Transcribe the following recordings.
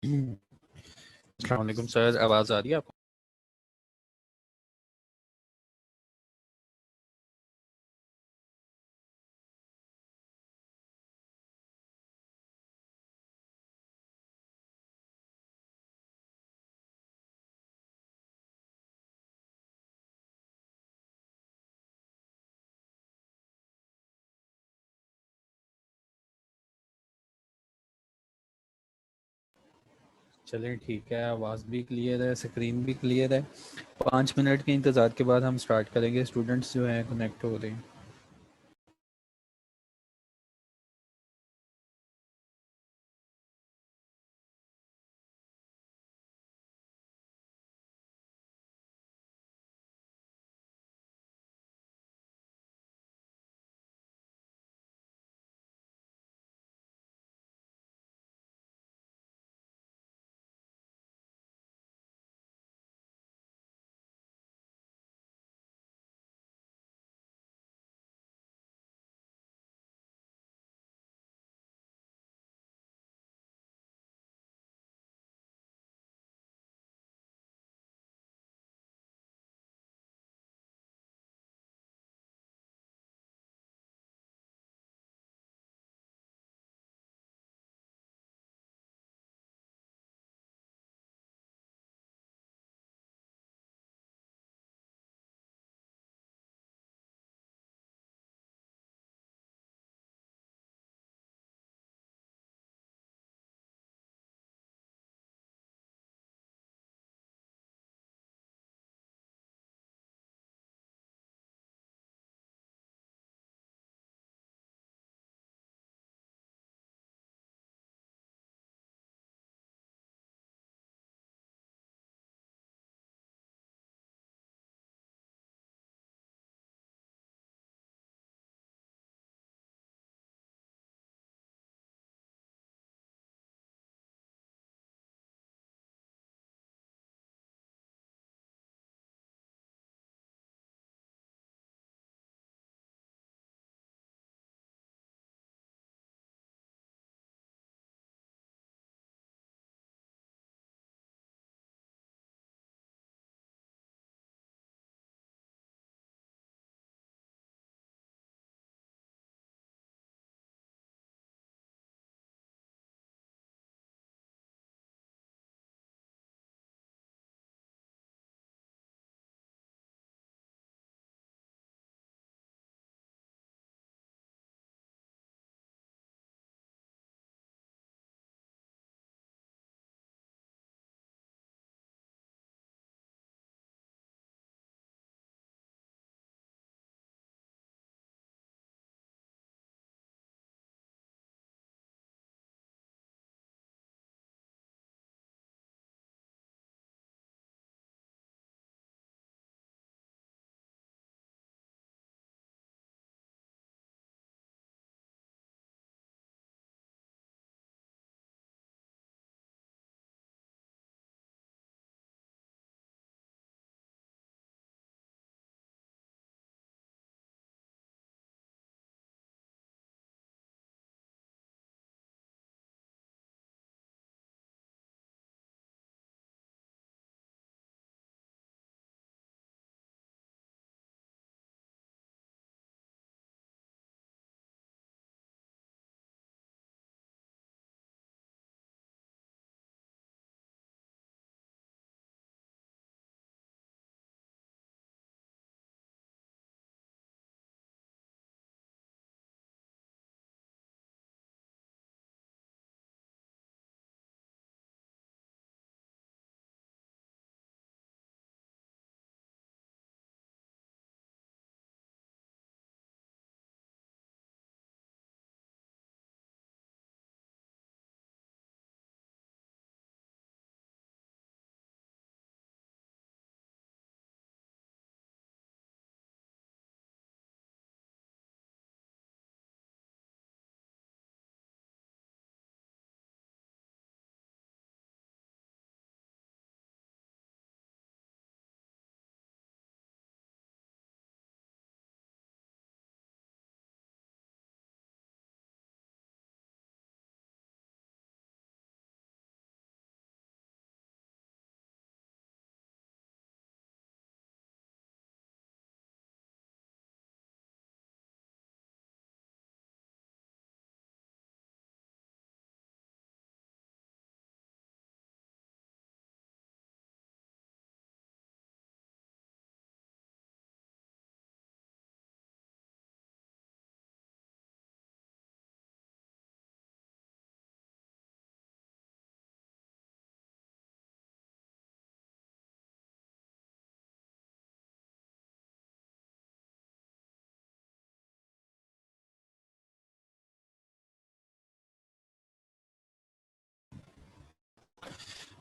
अस्सलाम वालेकुम सर, आवाज़ आ रही है आपको? चलें ठीक है, आवाज़ भी क्लियर है, स्क्रीन भी क्लियर है। 5 मिनट के इंतज़ार के बाद हम स्टार्ट करेंगे। स्टूडेंट्स जो हैं कनेक्ट हो रहे हैं।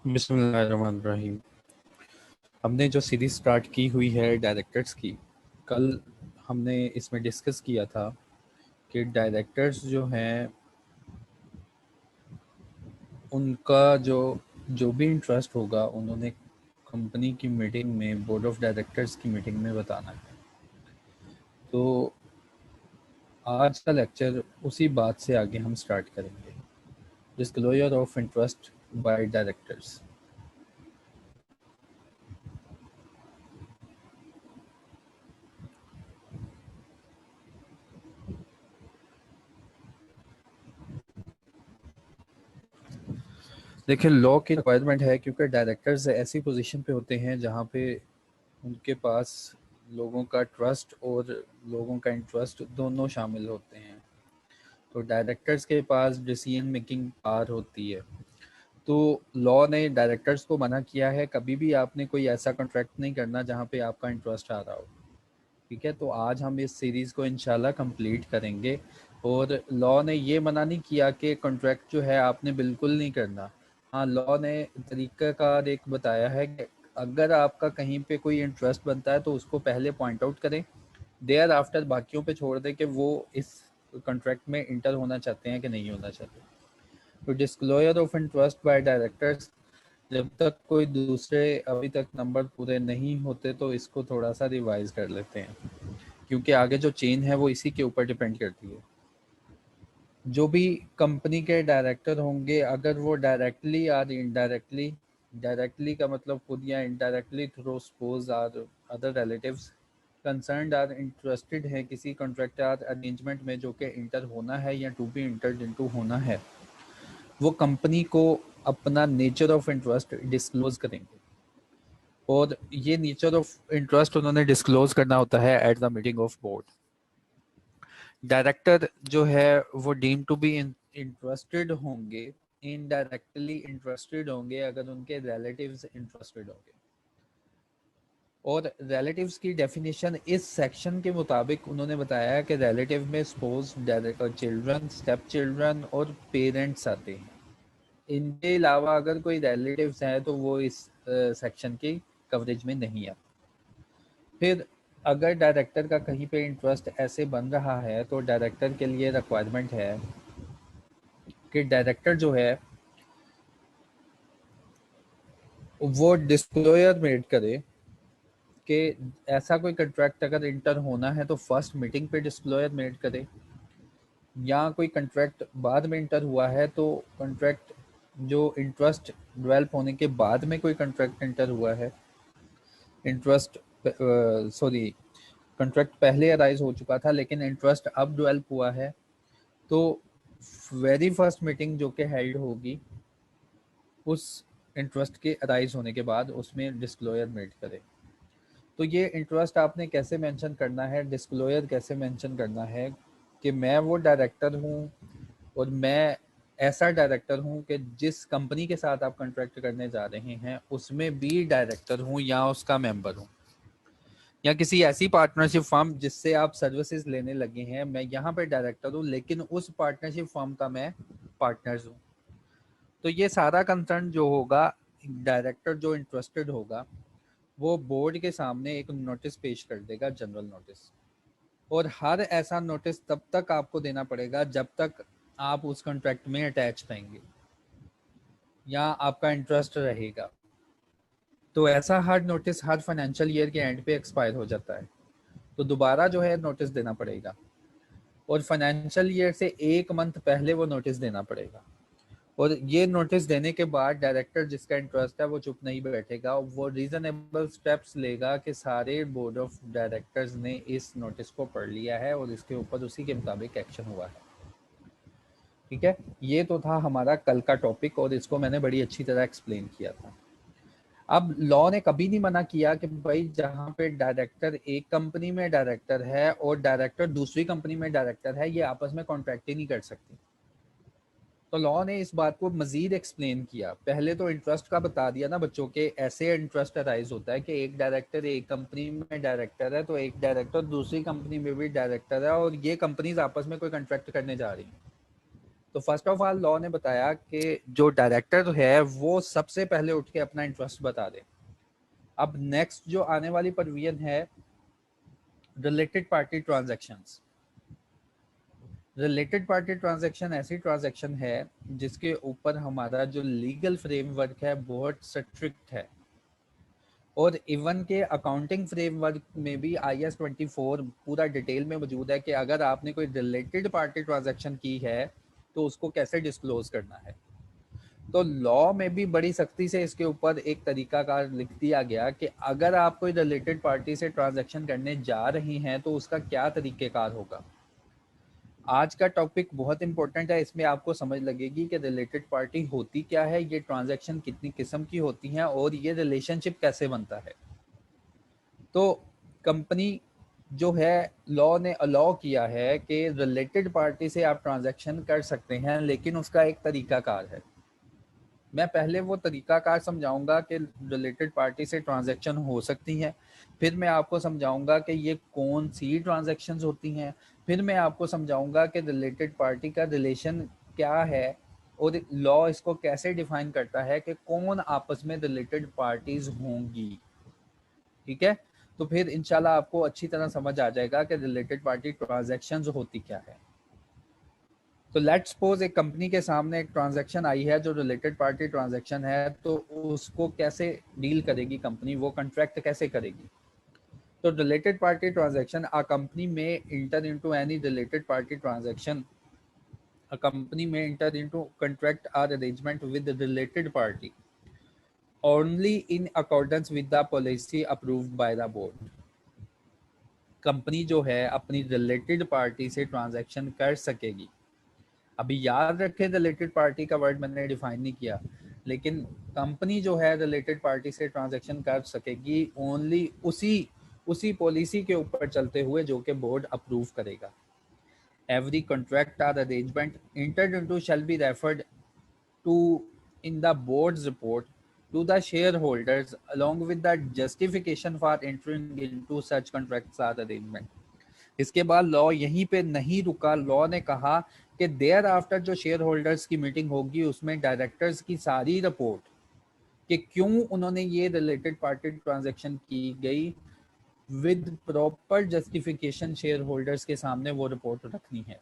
बिस्मिल्लाहिर्रहमानिर्रहीम। हमने जो सीरीज स्टार्ट की हुई है डायरेक्टर्स की, कल हमने इसमें डिस्कस किया था कि डायरेक्टर्स जो हैं उनका जो जो भी इंटरेस्ट होगा उन्होंने कंपनी की मीटिंग में, बोर्ड ऑफ डायरेक्टर्स की मीटिंग में बताना है। तो आज का लेक्चर उसी बात से आगे हम स्टार्ट करेंगे, disclosure of interest by directors. देखिए, लॉ की रिक्वायरमेंट है क्योंकि डायरेक्टर्स ऐसी पोजीशन पे होते हैं जहाँ पे उनके पास लोगों का ट्रस्ट और लोगों का इंटरेस्ट दोनों शामिल होते हैं। तो डायरेक्टर्स के पास डिसीजन मेकिंग पावर होती है। तो लॉ ने डायरेक्टर्स को मना किया है, कभी भी आपने कोई ऐसा कॉन्ट्रैक्ट नहीं करना जहाँ पे आपका इंटरेस्ट आ रहा हो। ठीक है, तो आज हम इस सीरीज़ को इंशाल्लाह कंप्लीट करेंगे। और लॉ ने ये मना नहीं किया कि कॉन्ट्रैक्ट जो है आपने बिल्कुल नहीं करना। हाँ, लॉ ने तरीक़ाकार एक बताया है कि अगर आपका कहीं पे कोई इंटरेस्ट बनता है तो उसको पहले पॉइंट आउट करें, देयर आफ्टर बाकियों पे छोड़ दें कि वो इस कॉन्ट्रैक्ट में इंटर होना चाहते हैं कि नहीं होना चाहते। तो disclosure of interest by directors, जब तक कोई दूसरे अभी तक नंबर पूरे नहीं होते तो इसको थोड़ा सा रिवाइज कर लेते हैं, क्योंकि आगे जो चेन है वो इसी के ऊपर डिपेंड करती है। जो भी कंपनी के डायरेक्टर होंगे, अगर वो डायरेक्टली और इनडायरेक्टली, डायरेक्टली का मतलब खुद या indirectly through spouse or other relatives concerned or interested है किसी कॉन्ट्रैक्ट आर अरेंजमेंट में जो कि इंटर होना है या टू बी इंटर्ड इनटू होना है, वो कंपनी को अपना नेचर ऑफ इंटरेस्ट डिस्क्लोज करेंगे। और ये नेचर ऑफ इंटरेस्ट उन्होंने डिस्क्लोज करना होता है at the meeting of board. Director जो है वो डीम टू बी इंटरेस्टेड होंगे, इनडायरेक्टली इंटरेस्टेड होंगे अगर उनके रिलेटिव्स इंटरेस्टेड होंगे। और रिलेटिव्स की डेफिनेशन इस सेक्शन के मुताबिक उन्होंने बताया कि रिलेटिव में स्पोज, चिल्ड्रन, स्टेप चिल्ड्रन और पेरेंट्स आते हैं। इनके अलावा अगर कोई रिलेटिव्स हैं तो वो इस सेक्शन की कवरेज में नहीं आते। फिर अगर डायरेक्टर का कहीं पे इंटरेस्ट ऐसे बन रहा है तो डायरेक्टर के लिए रिक्वायरमेंट है कि डायरेक्टर जो है वो डिस्क्लोजर मेड करे कि ऐसा कोई कंट्रैक्ट अगर इंटर होना है तो फर्स्ट मीटिंग पे डिस्क्लोजर मेड करे, या कोई कंट्रैक्ट बाद में इंटर हुआ है तो कंट्रैक्ट जो इंटरेस्ट डेवलप होने के बाद में कोई कंट्रैक्ट इंटर हुआ है, इंटरेस्ट सॉरी कंट्रैक्ट पहले अराइज हो चुका था लेकिन इंटरेस्ट अब डेवलप हुआ है, तो वेरी फर्स्ट मीटिंग जो कि हेल्ड होगी उस इंटरेस्ट के अराइज होने के बाद उसमें डिस्क्लोजर मेड करें। तो ये इंटरेस्ट आपने कैसे मेंशन करना है, डिस्क्लोजर कैसे मेंशन करना है कि मैं वो डायरेक्टर हूँ और मैं ऐसा डायरेक्टर हूँ कि जिस कंपनी के साथ आप कॉन्ट्रैक्ट करने जा रहे हैं उसमें भी डायरेक्टर हूँ या उसका मेंबर हूँ, या किसी ऐसी पार्टनरशिप फर्म जिससे आप सर्विसेज लेने लगे हैं, मैं यहाँ पे डायरेक्टर हूँ लेकिन उस पार्टनरशिप फर्म का मैं पार्टनर्स हूँ। तो ये सारा कंसर्न जो होगा, डायरेक्टर जो इंटरेस्टेड होगा वो बोर्ड के सामने एक नोटिस पेश कर देगा, जनरल नोटिस। और हर ऐसा नोटिस तब तक आपको देना पड़ेगा जब तक आप उस कॉन्ट्रैक्ट में अटैच रहेंगे या आपका इंटरेस्ट रहेगा। तो ऐसा हर नोटिस हर फाइनेंशियल ईयर के एंड पे एक्सपायर हो जाता है, तो दोबारा जो है नोटिस देना पड़ेगा और फाइनेंशियल ईयर से एक मंथ पहले वो नोटिस देना पड़ेगा। और ये नोटिस देने के बाद डायरेक्टर जिसका इंटरेस्ट है वो चुप नहीं बैठेगा, वो रीजनेबल स्टेप्स लेगा कि सारे बोर्ड ऑफ डायरेक्टर्स ने इस नोटिस को पढ़ लिया है और इसके ऊपर उसी के मुताबिक एक्शन हुआ है। ठीक है, ये तो था हमारा कल का टॉपिक और इसको मैंने बड़ी अच्छी तरह एक्सप्लेन किया था। अब लॉ ने कभी नहीं मना किया कि भाई जहाँ पे डायरेक्टर एक कंपनी में डायरेक्टर है और डायरेक्टर दूसरी कंपनी में डायरेक्टर है, ये आपस में कॉन्ट्रैक्ट ही नहीं कर सकते। तो लॉ ने इस बात को मजीद एक्सप्लेन किया। पहले तो इंटरेस्ट का बता दिया ना बच्चों के, ऐसे इंटरेस्ट अराइज होता है कि एक डायरेक्टर एक कंपनी में डायरेक्टर है तो एक डायरेक्टर दूसरी कंपनी में भी डायरेक्टर है और ये कंपनीज आपस में कोई कॉन्ट्रैक्ट करने जा रही हैं। तो फर्स्ट ऑफ ऑल लॉ ने बताया कि जो डायरेक्टर है वो सबसे पहले उठ के अपना इंटरेस्ट बता दे। अब नेक्स्ट जो आने वाली प्रोविजन है related party transactions. Related party transaction ऐसी ट्रांजैक्शन है जिसके ऊपर हमारा जो लीगल फ्रेमवर्क है बहुत स्ट्रिक्ट है, और इवन के अकाउंटिंग फ्रेमवर्क में भी IS 24 पूरा डिटेल में मौजूद है कि अगर आपने कोई रिलेटेड पार्टी ट्रांजैक्शन की है तो उसको कैसे डिस्क्लोज करना है। तो लॉ में भी बड़ी सख्ती से इसके ऊपर एक तरीकाकार लिख दिया गया कि अगर आप कोई रिलेटेड पार्टी से ट्रांजैक्शन करने जा रही हैं तो उसका क्या तरीकेकार होगा। आज का टॉपिक बहुत इंपॉर्टेंट है, इसमें आपको समझ लगेगी कि रिलेटेड पार्टी होती क्या है, ये ट्रांजैक्शन कितनी किस्म की होती हैं और ये रिलेशनशिप कैसे बनता है। तो कंपनी जो है लॉ ने अलाउ किया है कि रिलेटेड पार्टी से आप ट्रांजैक्शन कर सकते हैं, लेकिन उसका एक तरीकाकार है। मैं पहले वो तरीकाकार समझाऊंगा कि रिलेटेड पार्टी से ट्रांजैक्शन हो सकती हैं, फिर मैं आपको समझाऊंगा कि ये कौन सी ट्रांजैक्शंस होती हैं, फिर मैं आपको समझाऊंगा कि रिलेटेड पार्टी का रिलेशन क्या है और लॉ इसको कैसे डिफाइन करता है कि कौन आपस में रिलेटेड पार्टीज होंगी। ठीक है, तो फिर इंशाल्लाह आपको अच्छी तरह समझ आ जाएगा कि रिलेटेड पार्टी ट्रांजैक्शंस होती क्या है। तो लेट्स सपोज एक कंपनी के सामने एक ट्रांजैक्शन आई है जो रिलेटेड पार्टी ट्रांजैक्शन है, तो उसको कैसे डील करेगी कंपनी, वो कॉन्ट्रैक्ट कैसे करेगी। तो related party transaction, a company में enter into any related party transaction, a company may enter into contract or arrangement with the related party only in accordance with the policy approved by the board। Company जो है अपनी related party से transaction कर सकेगी। अभी याद रखें related party का वर्ड मैंने डिफाइन नहीं किया, लेकिन कंपनी जो है रिलेटेड पार्टी से ट्रांजैक्शन कर सकेगी ओनली उसी पॉलिसी के ऊपर चलते हुए जो कि बोर्ड अप्रूव करेगा। एवरी कॉन्ट्रैक्ट और arrangement entered into shall be referred to in the board's report to the shareholders along with the justification for entering into such contracts or arrangement। इसके बाद लॉ यहीं पे नहीं रुका, लॉ ने कहा कि देयर आफ्टर जो शेयर होल्डर्स की मीटिंग होगी उसमें डायरेक्टर्स की सारी रिपोर्ट कि क्यों उन्होंने ये रिलेटेड पार्टी ट्रांजैक्शन की गई with proper justification share holders के सामने वो रिपोर्ट रखनी है।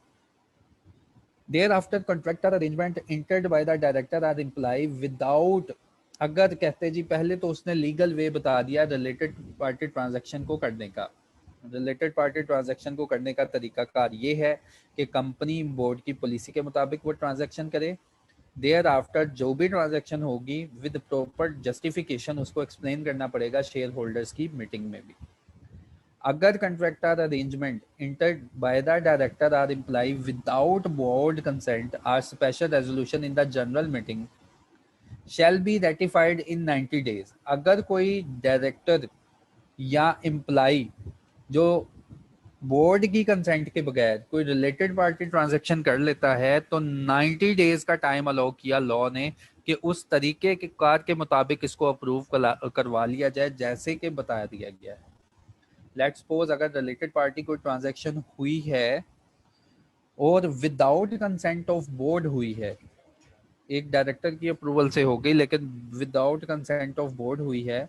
Thereafter contractor arrangement entered by the director or employee without, अगर कहते जी पहले तो उसने लीगल वे बता दिया रिलेटेड पार्टी ट्रांजैक्शन को करने का। रिलेटेड पार्टी ट्रांजैक्शन को करने का तरीकाकार ये है कि कंपनी बोर्ड की पॉलिसी के मुताबिक वो ट्रांजैक्शन करे। देयर आफ्टर जो भी ट्रांजैक्शन होगी विद प्रॉपर जस्टिफिकेशन उसको एक्सप्लेन करना पड़ेगा शेयर होल्डर्स की मीटिंग में भी। अगर contractor arrangement entered by the director or employee without board consent or special resolution in the general meeting shall be ratified in 90 days। अगर कोई डायरेक्टर या एम्प्लाई जो बोर्ड की कंसेंट के बगैर कोई रिलेटेड पार्टी ट्रांजैक्शन कर लेता है तो 90 डेज का टाइम अलाउ किया लॉ ने कि उस तरीके के कार के मुताबिक इसको अप्रूव करवा लिया जाए जैसे कि बता दिया गया है। लेट्स सपोज अगर रिलेटेड पार्टी कोई ट्रांजैक्शन हुई है और विदाउट कंसेंट ऑफ बोर्ड हुई है, एक डायरेक्टर की अप्रूवल से हो गई लेकिन विदाउट कंसेंट ऑफ बोर्ड हुई है,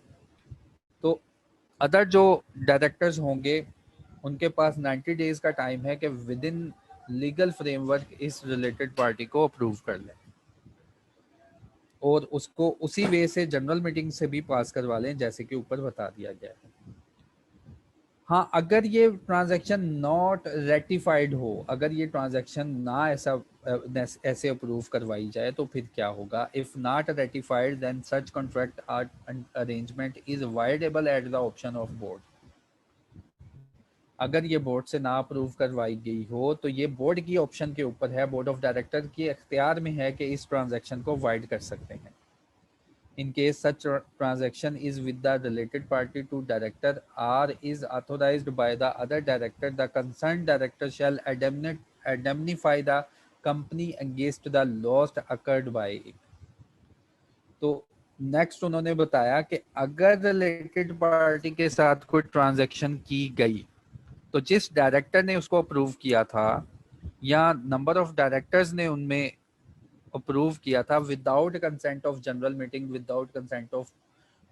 तो अदर जो डायरेक्टर्स होंगे उनके पास 90 डेज का टाइम है कि विद इन लीगल फ्रेमवर्क इस रिलेटेड पार्टी को अप्रूव कर लें और उसको उसी वे से जनरल मीटिंग से भी पास करवा लें जैसे कि ऊपर बता दिया गया है। हाँ, अगर ये ट्रांजैक्शन नॉट रेटिफाइड हो, अगर ये ट्रांजैक्शन ना ऐसे अप्रूव करवाई जाए तो फिर क्या होगा। If not ratified then such contract arrangement is voidable at the option of board. अगर ये बोर्ड से ना अप्रूव करवाई गई हो तो ये बोर्ड की ऑप्शन के ऊपर है, बोर्ड ऑफ डायरेक्टर के इख्तियार में है कि इस ट्रांजैक्शन को वाइड कर सकते हैं। In case such transaction is with the related party to director or is authorized by the other director, the concerned director shall indemnify the company against the loss occurred by it। तो next उन्होंने बताया कि अगर related party के साथ कोई transaction की गई तो जिस डायरेक्टर ने उसको अप्रूव किया था या नंबर ऑफ डायरेक्टर्स ने उनमें अप्रूव किया था without consent of general meeting, without consent of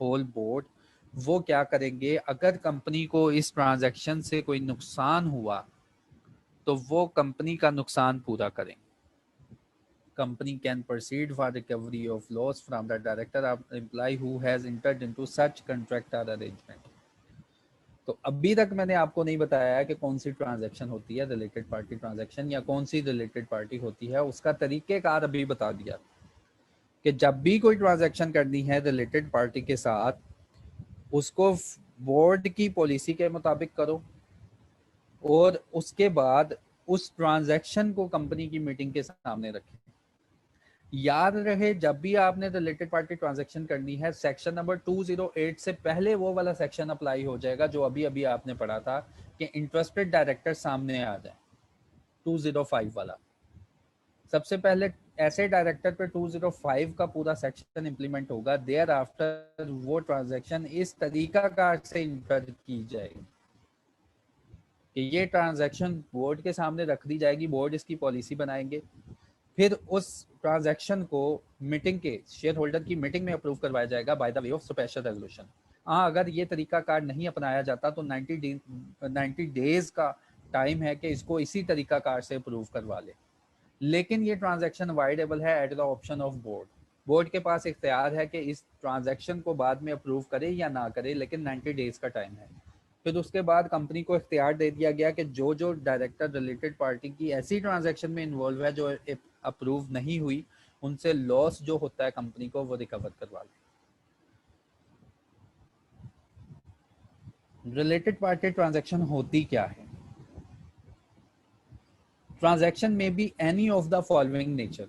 whole board, वो क्या करेंगे, अगर कंपनी को इस ट्रांजैक्शन से कोई नुकसान हुआ तो वो कंपनी का नुकसान पूरा करेंगे। Company can proceed for recovery of loss from the director or employee who has entered into such contract or arrangement। तो अभी तक मैंने आपको नहीं बताया कि कौन सी ट्रांजैक्शन होती है रिलेटेड पार्टी ट्रांजैक्शन, या कौन सी रिलेटेड पार्टी होती है, उसका तरीकेकार अभी बता दिया कि जब भी कोई ट्रांजैक्शन करनी है रिलेटेड पार्टी के साथ, उसको बोर्ड की पॉलिसी के मुताबिक करो, और उसके बाद उस ट्रांजैक्शन को कंपनी की मीटिंग के सामने रखें। याद रहे, जब भी आपने रिलेटेड पार्टी ट्रांजैक्शन करनी है, सेक्शन नंबर 208 से पहले वो वाला सेक्शन अप्लाई हो जाएगा जो अभी अभी आपने पढ़ा था कि इंटरेस्टेड डायरेक्टर सामने आ जाए, 205 वाला। सबसे पहले ऐसे डायरेक्टर पे 205 का पूरा सेक्शन इंप्लीमेंट होगा, देयर आफ्टर वो ट्रांजैक्शन इस तरीकाकार से इंटर की जाएगी कि ये ट्रांजैक्शन बोर्ड के सामने रख दी जाएगी, बोर्ड इसकी पॉलिसी बनाएंगे, फिर उस ट्रांजैक्शन को मीटिंग के शेयर होल्डर की मीटिंग में अप्रूव करवाया जाएगा by the way of special resolution. हाँ, अगर ये तरीकाकार नहीं अपनाया जाता तो 90 डेज का टाइम है कि इसको इसी तरीकाकार से अप्रूव करवा ले, लेकिन ये ट्रांजैक्शन अवॉइडेबल है eight the option of board. Board के पास इख्तियार है कि इस ट्रांजैक्शन को बाद में अप्रूव करे या ना करे, लेकिन 90 डेज का टाइम है। फिर उसके बाद कंपनी को इख्तियार दे दिया गया कि जो जो डायरेक्टर रिलेटेड पार्टी की ऐसी ट्रांजैक्शन में इन्वॉल्व है जो अप्रूव नहीं हुई, उनसे लॉस जो होता है कंपनी को वो रिकवर करवा ले। रिलेटेड पार्टी ट्रांजैक्शन होती क्या है? ट्रांजैक्शन में be any of the following nature: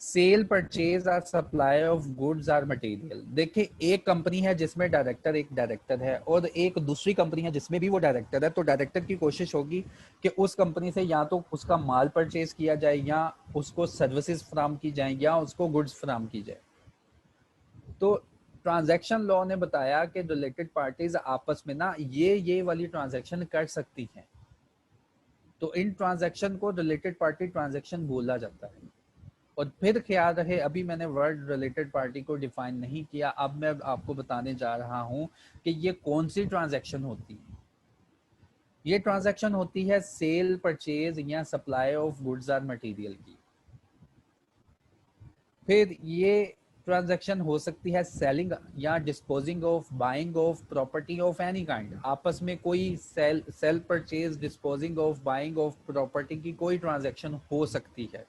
sale, purchase और सप्लाई ऑफ गुड्स और मटेरियल। देखिए, एक कंपनी है जिसमें एक डायरेक्टर है और एक दूसरी कंपनी है जिसमें भी वो डायरेक्टर है, तो डायरेक्टर की कोशिश होगी कि उस कंपनी से या तो उसका माल परचेज किया जाए, या उसको सर्विसेज फराम की जाए, या उसको गुड्स फराम की जाए। तो ट्रांजैक्शन लॉ ने बताया कि रिलेटेड पार्टीज आपस में ना ये वाली ट्रांजैक्शन कर सकती हैं, तो इन ट्रांजैक्शन को रिलेटेड पार्टी ट्रांजैक्शन बोला जाता है। और फिर ख्याल रहे, अभी मैंने वर्ड रिलेटेड पार्टी को डिफाइन नहीं किया, अब मैं आपको बताने जा रहा हूं कि ये कौन सी ट्रांजैक्शन होती है। ये ट्रांजैक्शन होती है सेल, परचेज या सप्लाई ऑफ गुड्स और मटेरियल की। फिर ये ट्रांजैक्शन हो सकती है सेलिंग या disposing of, buying of property of any kind. आपस में कोई cell purchase, disposing of, buying of property की कोई ट्रांजैक्शन हो सकती है।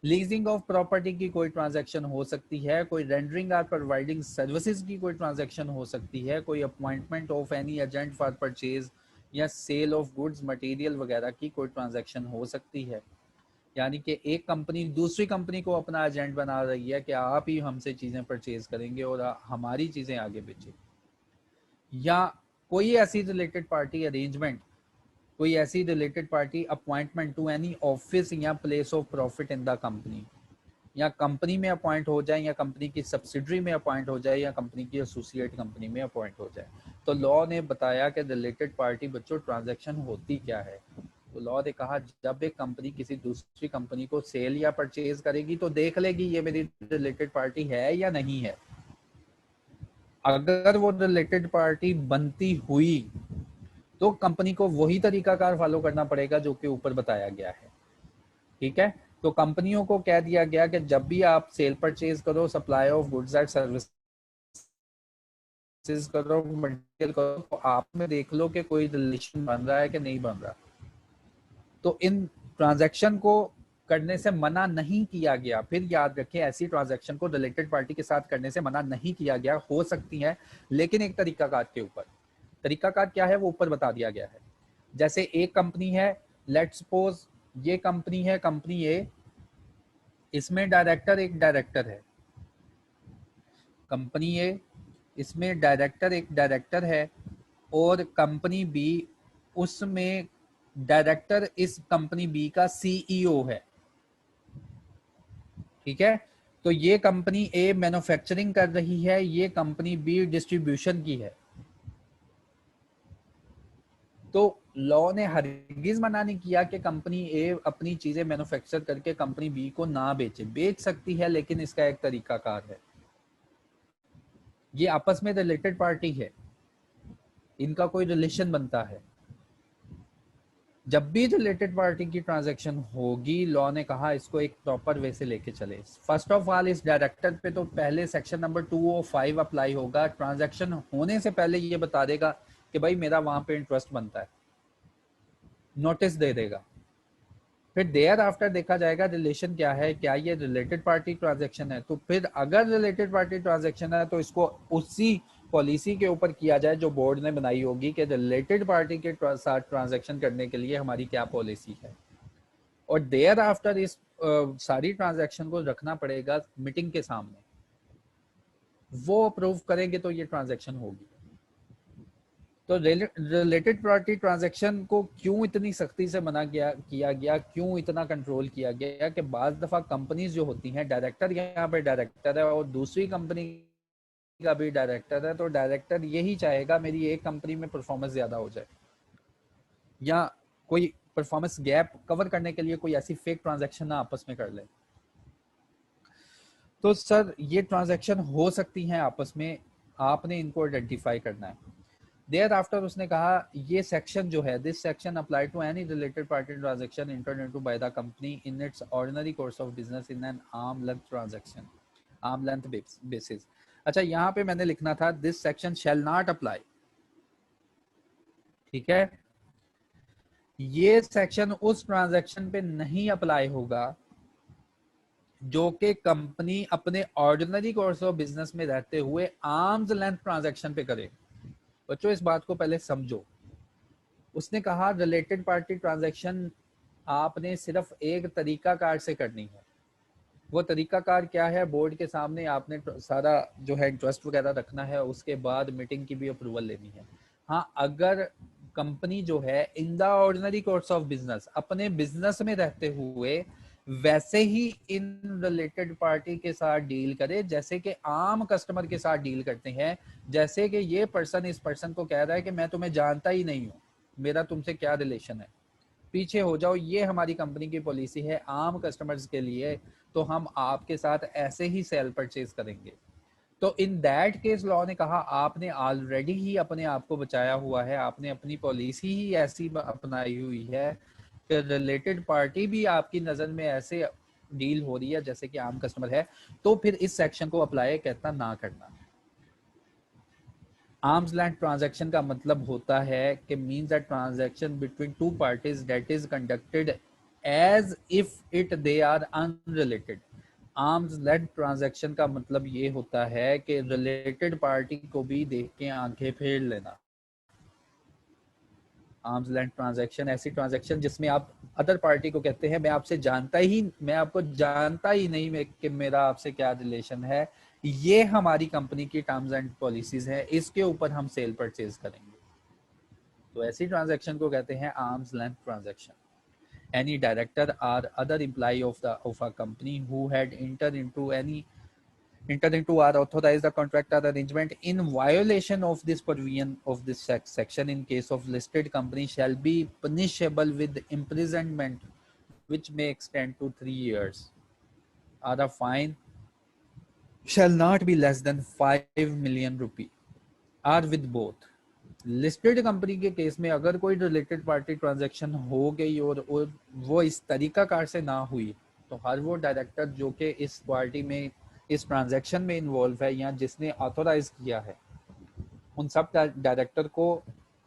लीजिंग ऑफ प्रॉपर्टी की कोई ट्रांजैक्शन हो सकती है, कोई रेंडरिंग और प्रोवाइडिंग सर्विसेज की कोई ट्रांजैक्शन हो सकती है, कोई appointment of any agent for purchase या सेल ऑफ गुड्स मटेरियल वगैरह की कोई ट्रांजैक्शन हो सकती है। यानी कि एक कंपनी दूसरी कंपनी को अपना एजेंट बना रही है कि आप ही हमसे चीज़ें परचेज करेंगे और हमारी चीज़ें आगे बेचें। या कोई ऐसी रिलेटेड पार्टी अरेंजमेंट, कोई ऐसी related party appointment to any office या place of profit in the company, या कंपनी में अपॉइंट हो जाए, या कंपनी की सब्सिडरी में अपॉइंट हो जाए, या कंपनी की एसोसिएट कंपनी में अपॉइंट हो जाए। तो लॉ ने बताया कि रिलेटेड पार्टी बच्चों ट्रांजैक्शन होती क्या है। तो लॉ ने कहा, जब एक कंपनी किसी दूसरी कंपनी को सेल या परचेज करेगी तो देख लेगी ये मेरी रिलेटेड पार्टी है या नहीं है। अगर वो रिलेटेड पार्टी बनती हुई तो कंपनी को वही तरीकाकार फॉलो करना पड़ेगा जो कि ऊपर बताया गया है। ठीक है, तो कंपनियों को कह दिया गया कि जब भी आप सेल परचेज करो, supply of goods and services करो, मटेरियल करो, तो आप में देख लो कि कोई रिलेशन बन रहा है कि नहीं बन रहा। तो इन ट्रांजैक्शन को करने से मना नहीं किया गया। फिर याद रखें, ऐसी ट्रांजैक्शन को रिलेटेड पार्टी के साथ करने से मना नहीं किया गया, हो सकती है, लेकिन एक तरीकाकार के ऊपर। तरीकाकार क्या है वो ऊपर बता दिया गया है। जैसे एक कंपनी है, लेट्स सपोज ये कंपनी है, कंपनी ए, इसमें एक डायरेक्टर है। कंपनी ए, इसमें एक डायरेक्टर है, और कंपनी बी, उसमें डायरेक्टर इस कंपनी बी का सीईओ है। ठीक है, तो ये कंपनी ए मैन्युफैक्चरिंग कर रही है, ये कंपनी बी डिस्ट्रीब्यूशन की है। तो लॉ ने हरगिज मना नहीं किया कि कंपनी ए अपनी चीजें मैन्युफैक्चर करके कंपनी बी को ना बेचे, बेच सकती है, लेकिन इसका एक तरीकाकार है। ये आपस में रिलेटेड पार्टी है, इनका कोई रिलेशन बनता है। जब भी रिलेटेड पार्टी की ट्रांजैक्शन होगी, लॉ ने कहा इसको एक प्रॉपर वे से लेके चले। फर्स्ट ऑफ ऑल इस डायरेक्टर पे तो पहले सेक्शन नंबर 205 अप्लाई होगा। ट्रांजैक्शन होने से पहले ये बता देगा कि भाई मेरा वहां पे इंटरेस्ट बनता है, नोटिस दे देगा। फिर देयर आफ्टर देखा जाएगा रिलेशन क्या है, क्या ये रिलेटेड पार्टी ट्रांजैक्शन है। तो फिर अगर रिलेटेड पार्टी ट्रांजैक्शन है तो इसको उसी पॉलिसी के ऊपर किया जाए जो बोर्ड ने बनाई होगी कि रिलेटेड पार्टी के साथ ट्रांजैक्शन करने के लिए हमारी क्या पॉलिसी है। और देयर आफ्टर इस सारी ट्रांजैक्शन को रखना पड़ेगा मीटिंग के सामने, वो अप्रूव करेंगे तो ये ट्रांजैक्शन होगी। तो रिलेटेड पार्टी ट्रांजैक्शन को क्यों इतनी सख्ती से मना किया गया, क्यों इतना कंट्रोल किया गया कि बाज दफा कंपनीज जो होती हैं, डायरेक्टर यहाँ पे डायरेक्टर है और दूसरी कंपनी का भी डायरेक्टर है, तो डायरेक्टर यही चाहेगा मेरी एक कंपनी में परफॉर्मेंस ज्यादा हो जाए, या कोई परफॉर्मेंस गैप कवर करने के लिए कोई ऐसी फेक ट्रांजैक्शन ना आपस में कर ले। तो सर ये ट्रांजैक्शन हो सकती हैं आपस में, आपने इनको आइडेंटिफाई करना है। देयर आफ्टर उसने कहा ये सेक्शन जो है, this section apply to any related party transaction entered into by the company in its ordinary course of business in an arm length transaction, arm length basis. अच्छा, यहाँ पे मैंने लिखना था this section shall not apply, ठीक है। ये section उस ट्रांजैक्शन पे नहीं अप्लाई होगा जो कि कंपनी अपने ऑर्डिनरी कोर्स ऑफ बिजनेस में रहते हुए आर्म्स लेंथ ट्रांजैक्शन पे करे। बच्चों इस बात को पहले समझो। उसने कहा रिलेटेड पार्टी ट्रांजैक्शन आपने सिर्फ एक तरीकाकार से करनी है। वो तरीकाकार क्या है, बोर्ड के सामने आपने सारा जो है इंटरेस्ट वगैरह रखना है, उसके बाद मीटिंग की भी अप्रूवल लेनी है। हाँ, अगर कंपनी जो है इन the ordinary course of business, अपने बिजनेस में रहते हुए वैसे ही इन रिलेटेड पार्टी के साथ डील करे जैसे कि आम कस्टमर के साथ डील करते हैं, जैसे कि ये पर्सन इस पर्सन को कह रहा है कि मैं तुम्हें जानता ही नहीं हूँ, मेरा तुमसे क्या रिलेशन है, पीछे हो जाओ, ये हमारी कंपनी की पॉलिसी है आम कस्टमर्स के लिए, तो हम आपके साथ ऐसे ही सेल परचेज करेंगे। तो इन दैट केस लॉ ने कहा आपने ऑलरेडी ही अपने आप को बचाया हुआ है, आपने अपनी पॉलिसी ही ऐसी अपनाई हुई है कि रिलेटेड पार्टी भी आपकी नज़र में ऐसे डील हो रही है जैसे कि आम कस्टमर है, तो फिर इस सेक्शन को अप्लाई कहता ना करना। आर्म्स लेंथ ट्रांजैक्शन का मतलब होता है कि means a transaction between two parties that is conducted as if it they are unrelated. Arms length transaction का मतलब ये होता है कि रिलेटेड पार्टी को भी देख के आंखें फेर लेना। आर्म्स लेंथ ट्रांजैक्शन ऐसी ट्रांजैक्शन जिसमें आप अदर पार्टी को कहते हैं मैं आपको जानता ही नहीं कि मेरा आपसे क्या रिलेशन है, ये हमारी कंपनी की टर्म्स एंड पॉलिसीज है, इसके ऊपर हम सेल परचेज करेंगे। तो ऐसी ट्रांजैक्शन को कहते हैं arms length transaction. Any director or other employee of a company who had entered into or authorize the contract or arrangement in violation of this provision of this section in case of listed company shall be punishable with imprisonment which may extend to 3 years or a fine shall not be less than 5 million rupee or with both। Listed company के case में अगर कोई related party transaction हो गई और वो इस तरीकाकार से ना हुई, तो हर वो डायरेक्टर जो कि इस पार्टी में इस ट्रांजैक्शन में इन्वॉल्व है या जिसने ऑथोराइज किया है, उन सब डायरेक्टर को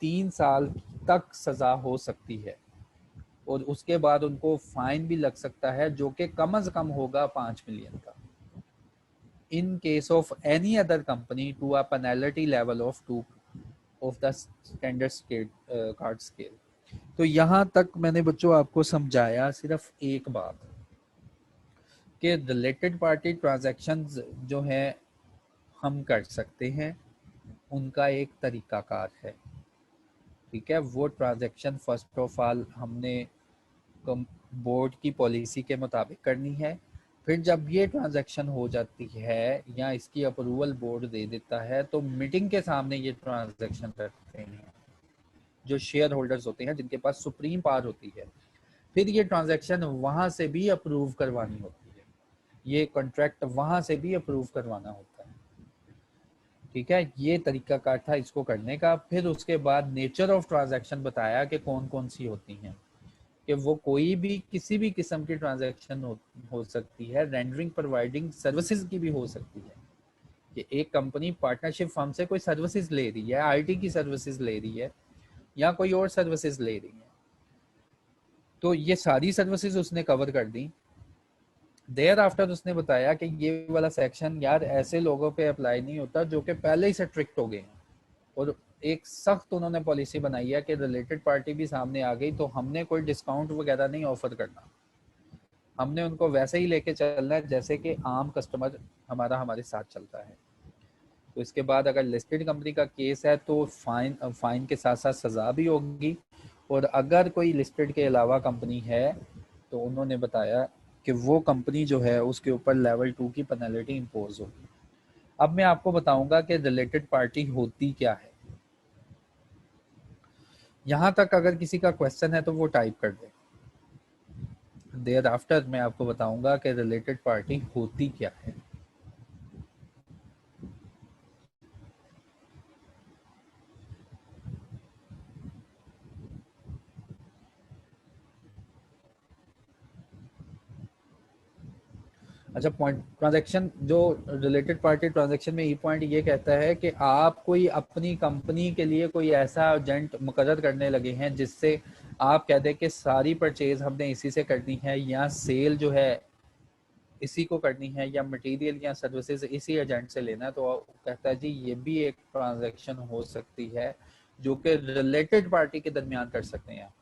3 साल तक सजा हो सकती है और उसके बाद उनको फाइन भी लग सकता है जो कि कम से कम होगा 5 मिलियन का। In case of any other company to a penalty level of 2 of the standard scale card scale. तो यहाँ तक मैंने बच्चों आपको समझाया सिर्फ एक बात कि रिलेटेड पार्टी ट्रांजैक्शंस जो है हम कर सकते हैं, उनका एक तरीकाकार है, ठीक है। वो ट्रांजैक्शन फर्स्ट ऑफ ऑल हमने बोर्ड की पॉलिसी के मुताबिक करनी है। फिर जब ये ट्रांजैक्शन हो जाती है या इसकी अप्रूवल बोर्ड दे देता है, तो मीटिंग के सामने ये ट्रांजैक्शन करते हैं। जो शेयर होल्डर्स होते हैं, जिनके पास सुप्रीम पावर होती है, फिर ये ट्रांजैक्शन वहां से भी अप्रूव करवानी होती है, ये कॉन्ट्रैक्ट वहां से भी अप्रूव करवाना होता है। ठीक है, ये तरीकाकार था इसको करने का। फिर उसके बाद नेचर ऑफ ट्रांजैक्शन बताया कि कौन कौन सी होती हैं, कि वो कोई भी किसी भी किस्म की ट्रांजैक्शन हो सकती है, रेंडरिंग प्रोवाइडिंग सर्विसेज की भी हो सकती है, कि एक कंपनी पार्टनरशिप फर्म से कोई सर्विसेज ले रही है, आईटी की सर्विसेज ले रही है या कोई और सर्विसेज ले रही है, तो ये सारी सर्विसेज उसने कवर कर दी। देयर आफ्टर उसने बताया कि ये वाला सेक्शन यार ऐसे लोगों पे अप्लाई नहीं होता जो कि पहले ही से ट्रिक्ट हो गए हैं, और एक सख्त उन्होंने पॉलिसी बनाई है कि रिलेटेड पार्टी भी सामने आ गई तो हमने कोई डिस्काउंट वगैरह नहीं ऑफर करना, हमने उनको वैसे ही लेके चलना है जैसे कि आम कस्टमर हमारे साथ चलता है। तो इसके बाद अगर लिस्टेड कंपनी का केस है तो फाइन के साथ साथ सज़ा भी होगी, और अगर कोई लिस्टेड के अलावा कंपनी है तो उन्होंने बताया कि वो कंपनी जो है उसके ऊपर लेवल 2 की पेनल्टी इम्पोज होगी। अब मैं आपको बताऊंगा कि रिलेटेड पार्टी होती क्या है। यहाँ तक अगर किसी का क्वेश्चन है तो वो टाइप कर दे। देयर आफ्टर मैं आपको बताऊंगा कि रिलेटेड पार्टी होती क्या है। अच्छा, पॉइंट ट्रांजैक्शन जो रिलेटेड पार्टी ट्रांजैक्शन में ई पॉइंट ये कहता है कि आप कोई अपनी कंपनी के लिए कोई ऐसा एजेंट मुकर्रर करने लगे हैं जिससे आप कह दें कि सारी परचेज हमने इसी से करनी है, या सेल जो है इसी को करनी है, या मटेरियल या सर्विसेज इसी एजेंट से लेना है, तो कहता है जी ये भी एक ट्रांजैक्शन हो सकती है जो कि रिलेटेड पार्टी के दरमियान कर सकते हैं।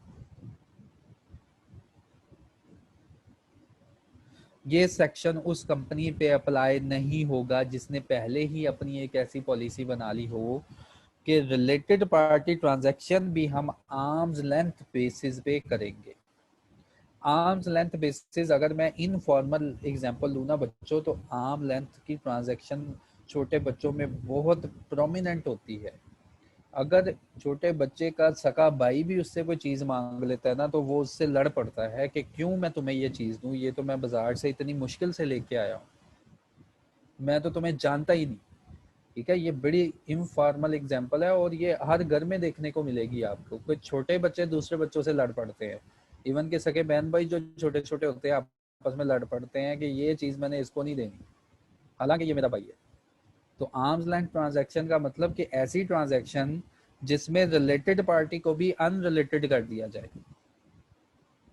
ये सेक्शन उस कंपनी पे अप्लाई नहीं होगा जिसने पहले ही अपनी एक ऐसी पॉलिसी बना ली हो कि रिलेटेड पार्टी ट्रांजैक्शन भी हम आर्म्स लेंथ बेसिस पे करेंगे। आर्म्स लेंथ बेसिस अगर मैं इनफॉर्मल एग्जांपल लूँ ना बच्चों, तो आर्म लेंथ की ट्रांजैक्शन छोटे बच्चों में बहुत प्रोमिनेंट होती है। अगर छोटे बच्चे का सका भाई भी उससे कोई चीज मांग लेता है ना, तो वो उससे लड़ पड़ता है कि क्यों मैं तुम्हें ये चीज दूं, ये तो मैं बाजार से इतनी मुश्किल से लेके आया हूँ, मैं तो तुम्हें जानता ही नहीं। ठीक है, ये बड़ी इनफॉर्मल एग्जांपल है और ये हर घर में देखने को मिलेगी आपको। कोई छोटे बच्चे दूसरे बच्चों से लड़ पड़ते हैं, इवन के सके बहन भाई जो छोटे छोटे होते हैं आपस में लड़ पड़ते हैं कि ये चीज मैंने इसको नहीं देनी, हालांकि ये मेरा भाई है। तो आर्म्स लेंथ ट्रांजैक्शन का मतलब कि ऐसी ट्रांजैक्शन जिसमें रिलेटेड पार्टी को भी अनरिलेटेड कर दिया जाए।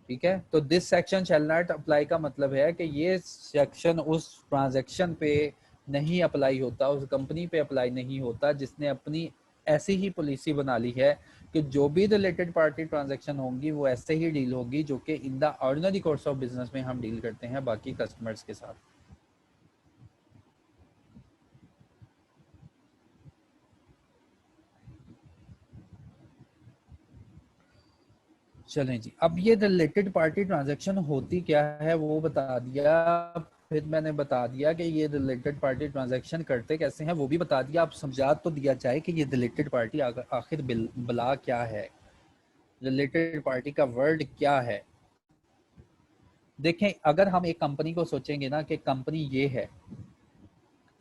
ठीक है, तो this section shall not apply का मतलब है कि ये सेक्शन उस ट्रांजैक्शन पे नहीं अप्लाई होता, उस कंपनी पे अप्लाई नहीं होता जिसने अपनी ऐसी ही पॉलिसी बना ली है कि जो भी रिलेटेड पार्टी ट्रांजैक्शन होंगी वो ऐसे ही डील होगी जो कि इन the ordinary course of business में हम डील करते हैं बाकी कस्टमर्स के साथ। चलें जी, अब ये रिलेटेड पार्टी ट्रांजैक्शन होती क्या है वो बता दिया। फिर मैंने बता दिया कि ये रिलेटेड पार्टी ट्रांजैक्शन करते कैसे हैं वो भी बता दिया। अब समझा तो दिया जाए कि ये रिलेटेड पार्टी आखिर बला क्या है, रिलेटेड पार्टी का वर्ड क्या है। देखें, अगर हम एक कंपनी को सोचेंगे ना कि कंपनी ये है,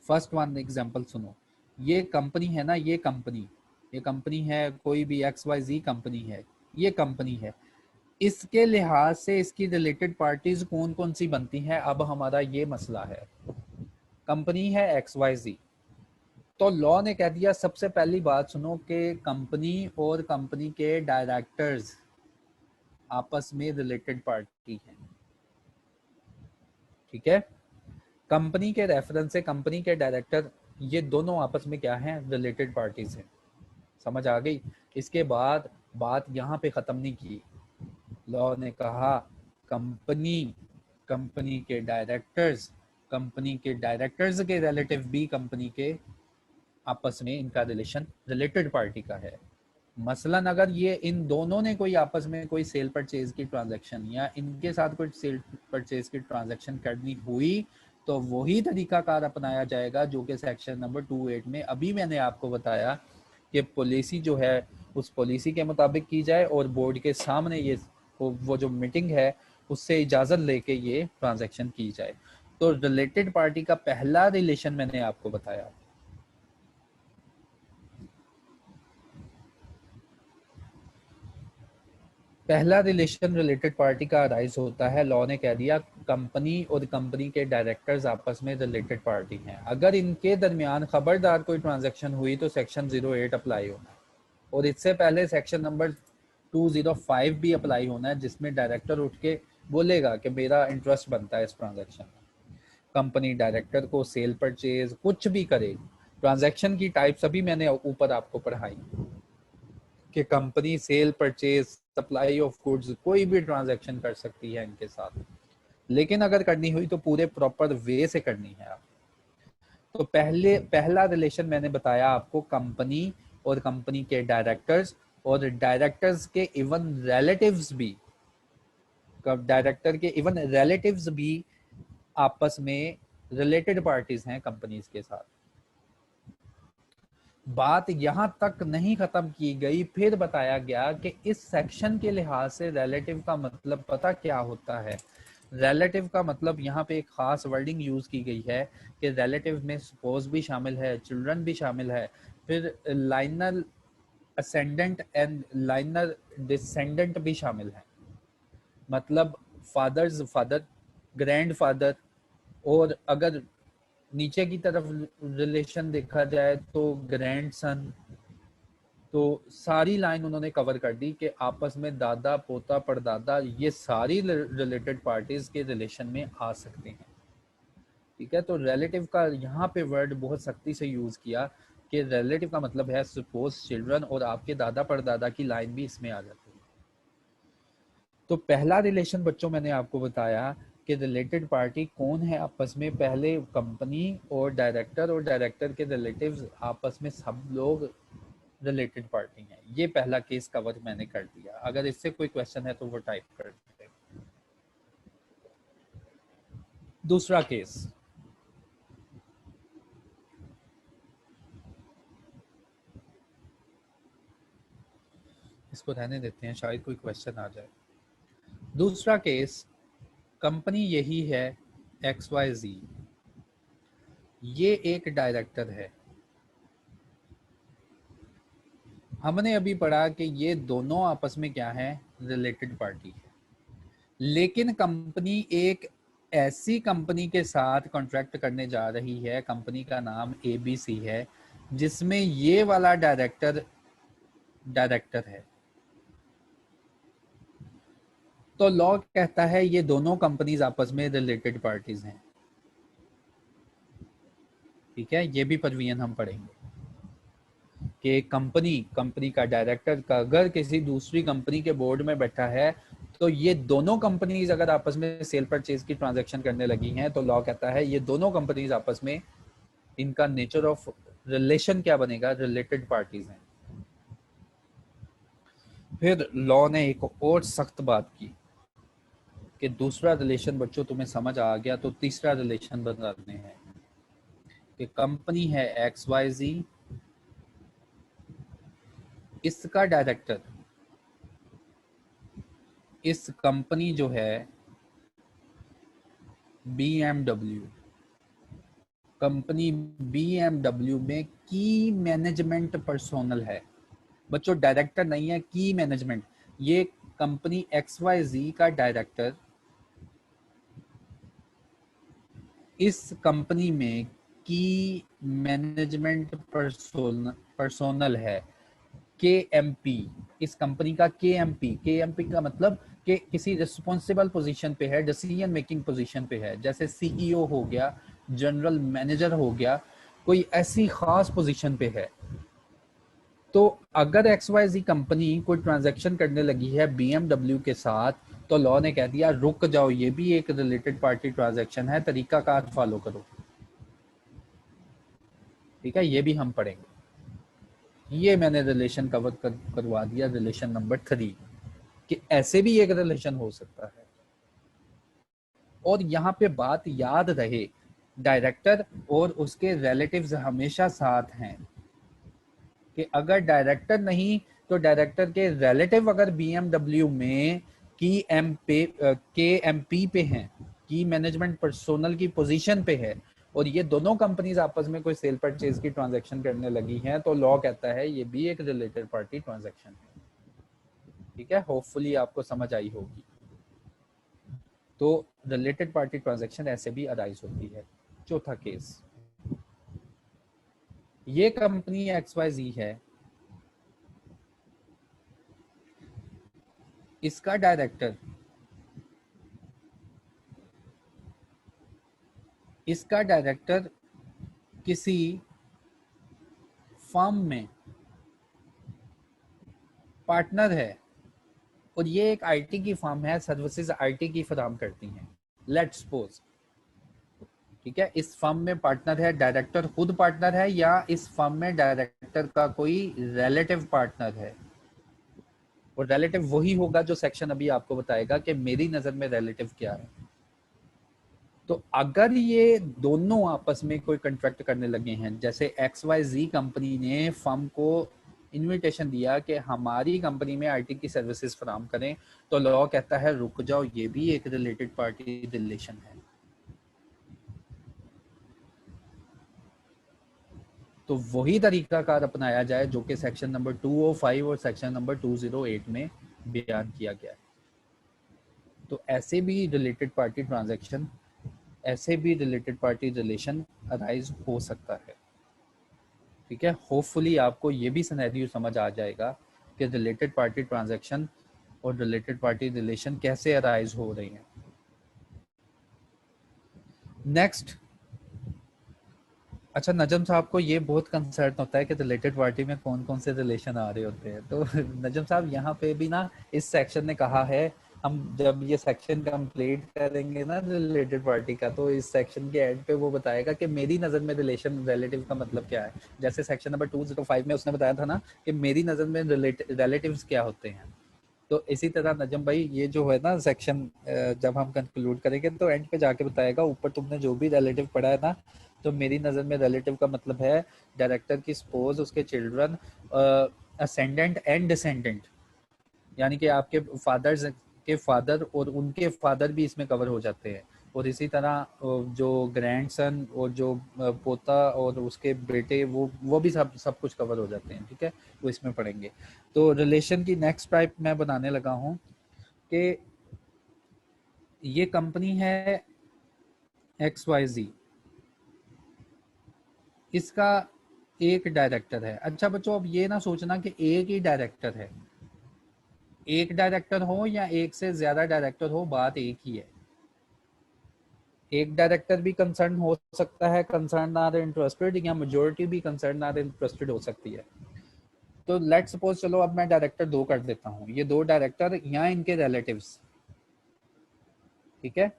फर्स्ट वन एग्जांपल सुनो, ये कंपनी है ना, ये कंपनी है, कोई भी XYZ कंपनी है, ये कंपनी है, इसके लिहाज से इसकी रिलेटेड पार्टीज कौन कौन सी बनती हैं, अब हमारा ये मसला है। कंपनी है XYZ, तो लॉ ने कह दिया सबसे पहली बात सुनो कि कंपनी और कंपनी के डायरेक्टर्स आपस में रिलेटेड पार्टी हैं। ठीक है, कंपनी के रेफरेंस से कंपनी के डायरेक्टर ये दोनों आपस में क्या हैं, रिलेटेड पार्टीज हैं। समझ आ गई। इसके बाद बात यहाँ पे ख़त्म नहीं की, लॉ ने कहा कंपनी कंपनी के डायरेक्टर्स, कंपनी के डायरेक्टर्स के रिलेटिव भी कंपनी के आपस में इनका रिलेशन रिलेटेड पार्टी का है। मसलन अगर ये इन दोनों ने कोई आपस में कोई सेल परचेज की ट्रांजैक्शन या इनके साथ कोई सेल परचेज की ट्रांजैक्शन करनी हुई तो वही तरीकाकार अपनाया जाएगा जो कि सेक्शन नंबर 28 में अभी मैंने आपको बताया कि पॉलिसी जो है उस पॉलिसी के मुताबिक की जाए और बोर्ड के सामने ये वो जो मीटिंग है उससे इजाज़त लेके ये ट्रांजैक्शन की जाए। तो रिलेटेड पार्टी का पहला रिलेशन मैंने आपको बताया। पहला रिलेशन रिलेटेड पार्टी का राइज होता है, लॉ ने कह दिया कंपनी और कंपनी के डायरेक्टर्स आपस में रिलेटेड पार्टी हैं, अगर इनके दरमियान खबरदार कोई ट्रांजैक्शन हुई तो सेक्शन 08 अप्लाई होना है और इससे पहले सेक्शन नंबर 205 भी अप्लाई होना है, जिसमें डायरेक्टर उठ के बोलेगा कि मेरा इंटरेस्ट बनता है इस ट्रांजैक्शन में। कंपनी डायरेक्टर को सेल परचेज कुछ भी करे, ट्रांजैक्शन की टाइप सभी मैंने ऊपर आपको पढ़ाई कि company cell purchase supply of goods कोई भी ट्रांजैक्शन कर सकती है इनके साथ, लेकिन अगर करनी हुई तो पूरे प्रॉपर वे से करनी है आप। तो पहला रिलेशन मैंने बताया आपको कंपनी और कंपनी के डायरेक्टर्स और डायरेक्टर्स के इवन रिलेटिव्स भी, डायरेक्टर के इवन रिलेटिव्स भी आपस में रिलेटेड पार्टीज हैं कंपनीज के साथ। बात यहां तक नहीं खत्म की गई, फिर बताया गया कि इस सेक्शन के लिहाज से रिलेटिव का मतलब पता क्या होता है। रिलेटिव का मतलब यहाँ पे एक खास वर्डिंग यूज की गई है कि रिलेटिव में स्पोज भी शामिल है, चिल्ड्रन भी शामिल है, फिर liner ascendant and liner descendant भी शामिल है। मतलब फादर्स फादर, ग्रैंड फादर, और अगर नीचे की तरफ रिलेशन देखा जाए तो ग्रैंड सन। तो सारी लाइन उन्होंने कवर कर दी कि आपस में दादा पोता परदादा ये सारी रिलेटेड पार्टीज के रिलेशन में आ सकते हैं। ठीक है, तो रिलेटिव का यहाँ पे वर्ड बहुत सख्ती से यूज किया कि रिलेटिव का मतलब है सपोज चिल्ड्रन, और आपके दादा परदादा की लाइन भी इसमें आ जाती है। तो पहला रिलेशन बच्चों मैंने आपको बताया कि रिलेटेड पार्टी कौन है आपस में, पहले कंपनी और डायरेक्टर के रिलेटिव्स आपस में सब लोग रिलेटेड पार्टी हैं। ये पहला केस कवर मैंने कर दिया। अगर इससे कोई क्वेश्चन है तो वो टाइप कर दें। दूसरा केस, इसको रहने देते हैं, शायद कोई क्वेश्चन आ जाए। दूसरा केस, कंपनी यही है XYZ, ये एक डायरेक्टर है। हमने अभी पढ़ा कि ये दोनों आपस में क्या है, रिलेटेड पार्टी है, लेकिन कंपनी एक ऐसी कंपनी के साथ कॉन्ट्रैक्ट करने जा रही है, कंपनी का नाम ABC है, जिसमें ये वाला डायरेक्टर है। तो लॉ कहता है ये दोनों कंपनीज आपस में रिलेटेड पार्टीज हैं। ठीक है, ये भी परवीन हम पढ़ेंगे कि कंपनी का डायरेक्टर का अगर किसी दूसरी कंपनी के बोर्ड में बैठा है तो ये दोनों कंपनीज अगर आपस में सेल परचेज की ट्रांजैक्शन करने लगी हैं तो लॉ कहता है ये दोनों कंपनीज आपस में, इनका नेचर ऑफ रिलेशन क्या बनेगा, रिलेटेड पार्टीज हैं। फिर लॉ ने एक और सख्त बात की कि दूसरा रिलेशन बच्चों तुम्हें समझ आ गया तो तीसरा रिलेशन बनाने हैं कि कंपनी है XYZ, इसका डायरेक्टर, इस कंपनी जो है BMW, कंपनी BMW में की मैनेजमेंट पर्सोनल है। बच्चों डायरेक्टर नहीं है, की मैनेजमेंट। ये कंपनी XYZ का डायरेक्टर इस कंपनी में की मैनेजमेंट पर्सोनल है, KMP, इस कंपनी का KMP का मतलब कि किसी रिस्पॉन्सिबल पोजीशन पे है, डिसीजन मेकिंग पोजीशन पे है, जैसे CEO हो गया, जनरल मैनेजर हो गया, कोई ऐसी खास पोजीशन पे है। तो अगर XYZ कंपनी कोई ट्रांजैक्शन करने लगी है BMW के साथ तो लॉ ने कह दिया रुक जाओ, ये भी एक रिलेटेड पार्टी ट्रांजैक्शन है, तरीका कार फॉलो करो। ठीक है, ये भी हम पढ़ेंगे। ये मैंने रिलेशन कवर करवा दिया, रिलेशन नंबर 3, कि ऐसे भी एक रिलेशन हो सकता है। और यहाँ पे बात याद रहे, डायरेक्टर और उसके रिलेटिव्स हमेशा साथ हैं, कि अगर डायरेक्टर नहीं तो डायरेक्टर के रिलेटिव अगर बीएमडब्ल्यू में के एमपी पे हैं, की मैनेजमेंट पर्सोनल की पोजीशन पे है, और ये दोनों कंपनीज आपस में कोई सेल परचेज की ट्रांजैक्शन करने लगी हैं, तो लॉ कहता है ये भी एक रिलेटेड पार्टी ट्रांजैक्शन है। ठीक है, होपफुली आपको समझ आई होगी। तो रिलेटेड पार्टी ट्रांजैक्शन ऐसे भी अराइज होती है। चौथा केस, ये कंपनी XYZ है, इसका डायरेक्टर किसी फर्म में पार्टनर है, और ये एक आईटी की फर्म है, सर्विसेज आईटी की फराहम करती हैं, लेट्स सपोज। ठीक है, इस फर्म में पार्टनर है, डायरेक्टर खुद पार्टनर है, या इस फर्म में डायरेक्टर का कोई रिलेटिव पार्टनर है, और रिलेटिव वही होगा जो सेक्शन अभी आपको बताएगा कि मेरी नजर में रिलेटिव क्या है। तो अगर ये दोनों आपस में कोई कॉन्ट्रैक्ट करने लगे हैं, जैसे XYZ कंपनी ने फर्म को इनविटेशन दिया कि हमारी कंपनी में आईटी की सर्विसेज फराहम करें, तो लॉ कहता है रुक जाओ, ये भी एक रिलेटेड पार्टी रिलेशन है। तो वही तरीकाकार अपनाया जाए जो कि सेक्शन नंबर 205 और सेक्शन नंबर 208 में बयान किया गया है। तो ऐसे भी रिलेटेड पार्टी ट्रांजैक्शन, ऐसे भी रिलेटेड पार्टी रिलेशन अराइज हो सकता है। ठीक है, होपफुली आपको ये भी सिनेरियो समझ आ जाएगा कि रिलेटेड पार्टी ट्रांजैक्शन और रिलेटेड पार्टी रिलेशन कैसे अराइज हो रही हैं। नेक्स्ट, अच्छा नजम साहब को ये बहुत कंसर्न होता है कि रिलेटेड पार्टी में कौन कौन से रिलेशन आ रहे होते हैं, तो नजम साहब यहाँ पे भी ना इस सेक्शन ने कहा है, हम जब ये सेक्शन कंप्लीट करेंगे ना रिलेटेड पार्टी का, तो इस सेक्शन के एंड पे वो बताएगा कि मेरी नज़र में रिलेशन रिलेटिव का मतलब क्या है। जैसे सेक्शन नंबर 205 में उसने बताया था ना कि मेरी नज़र में रिलेटिव्स क्या होते हैं, तो इसी तरह नजम भाई ये जो है ना सेक्शन जब हम कंक्लूड करेंगे तो एंड पे जाके बताएगा, ऊपर तुमने जो भी रिलेटिव पढ़ा है ना, तो मेरी नज़र में रिलेटिव का मतलब है डायरेक्टर की स्पोज, उसके चिल्ड्रन, असेंडेंट एंड डिसेंडेंट, यानी कि आपके फादर्स के फादर और उनके फादर भी इसमें कवर हो जाते हैं, और इसी तरह जो ग्रैंडसन और जो पोता और उसके बेटे, वो भी सब कुछ कवर हो जाते हैं। ठीक है, वो इसमें पढ़ेंगे। तो रिलेशन की नेक्स्ट टाइप मैं बनाने लगा हूँ कि ये कंपनी है XYZ, इसका एक डायरेक्टर है। अच्छा बच्चों, अब ये ना सोचना कि एक ही डायरेक्टर है, एक डायरेक्टर हो या एक से ज्यादा डायरेक्टर हो, बात एक ही है। एक डायरेक्टर भी कंसर्न हो सकता है, कंसर्न आर इंटरेस्टेड, या मेजोरिटी भी कंसर्न आर इंटरेस्टेड हो सकती है। तो लेट सपोज, चलो अब मैं डायरेक्टर 2 कर देता हूँ, ये 2 डायरेक्टर या इनके रिलेटिव्स। ठीक है,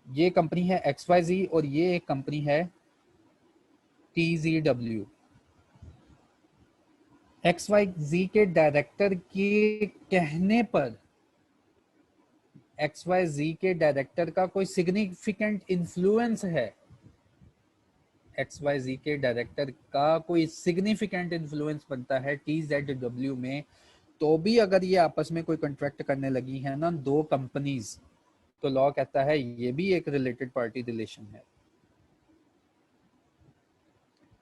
ये कंपनी है XYZ और ये एक कंपनी है TZW। XYZ के डायरेक्टर के कहने पर, XYZ के डायरेक्टर का कोई सिग्निफिकेंट इन्फ्लुएंस है, XYZ के डायरेक्टर का कोई सिग्निफिकेंट इन्फ्लुएंस बनता है TZW में, तो भी अगर ये आपस में कोई कॉन्ट्रैक्ट करने लगी है ना 2 कंपनीज, तो लॉ कहता है ये भी एक रिलेटेड पार्टी रिलेशन है।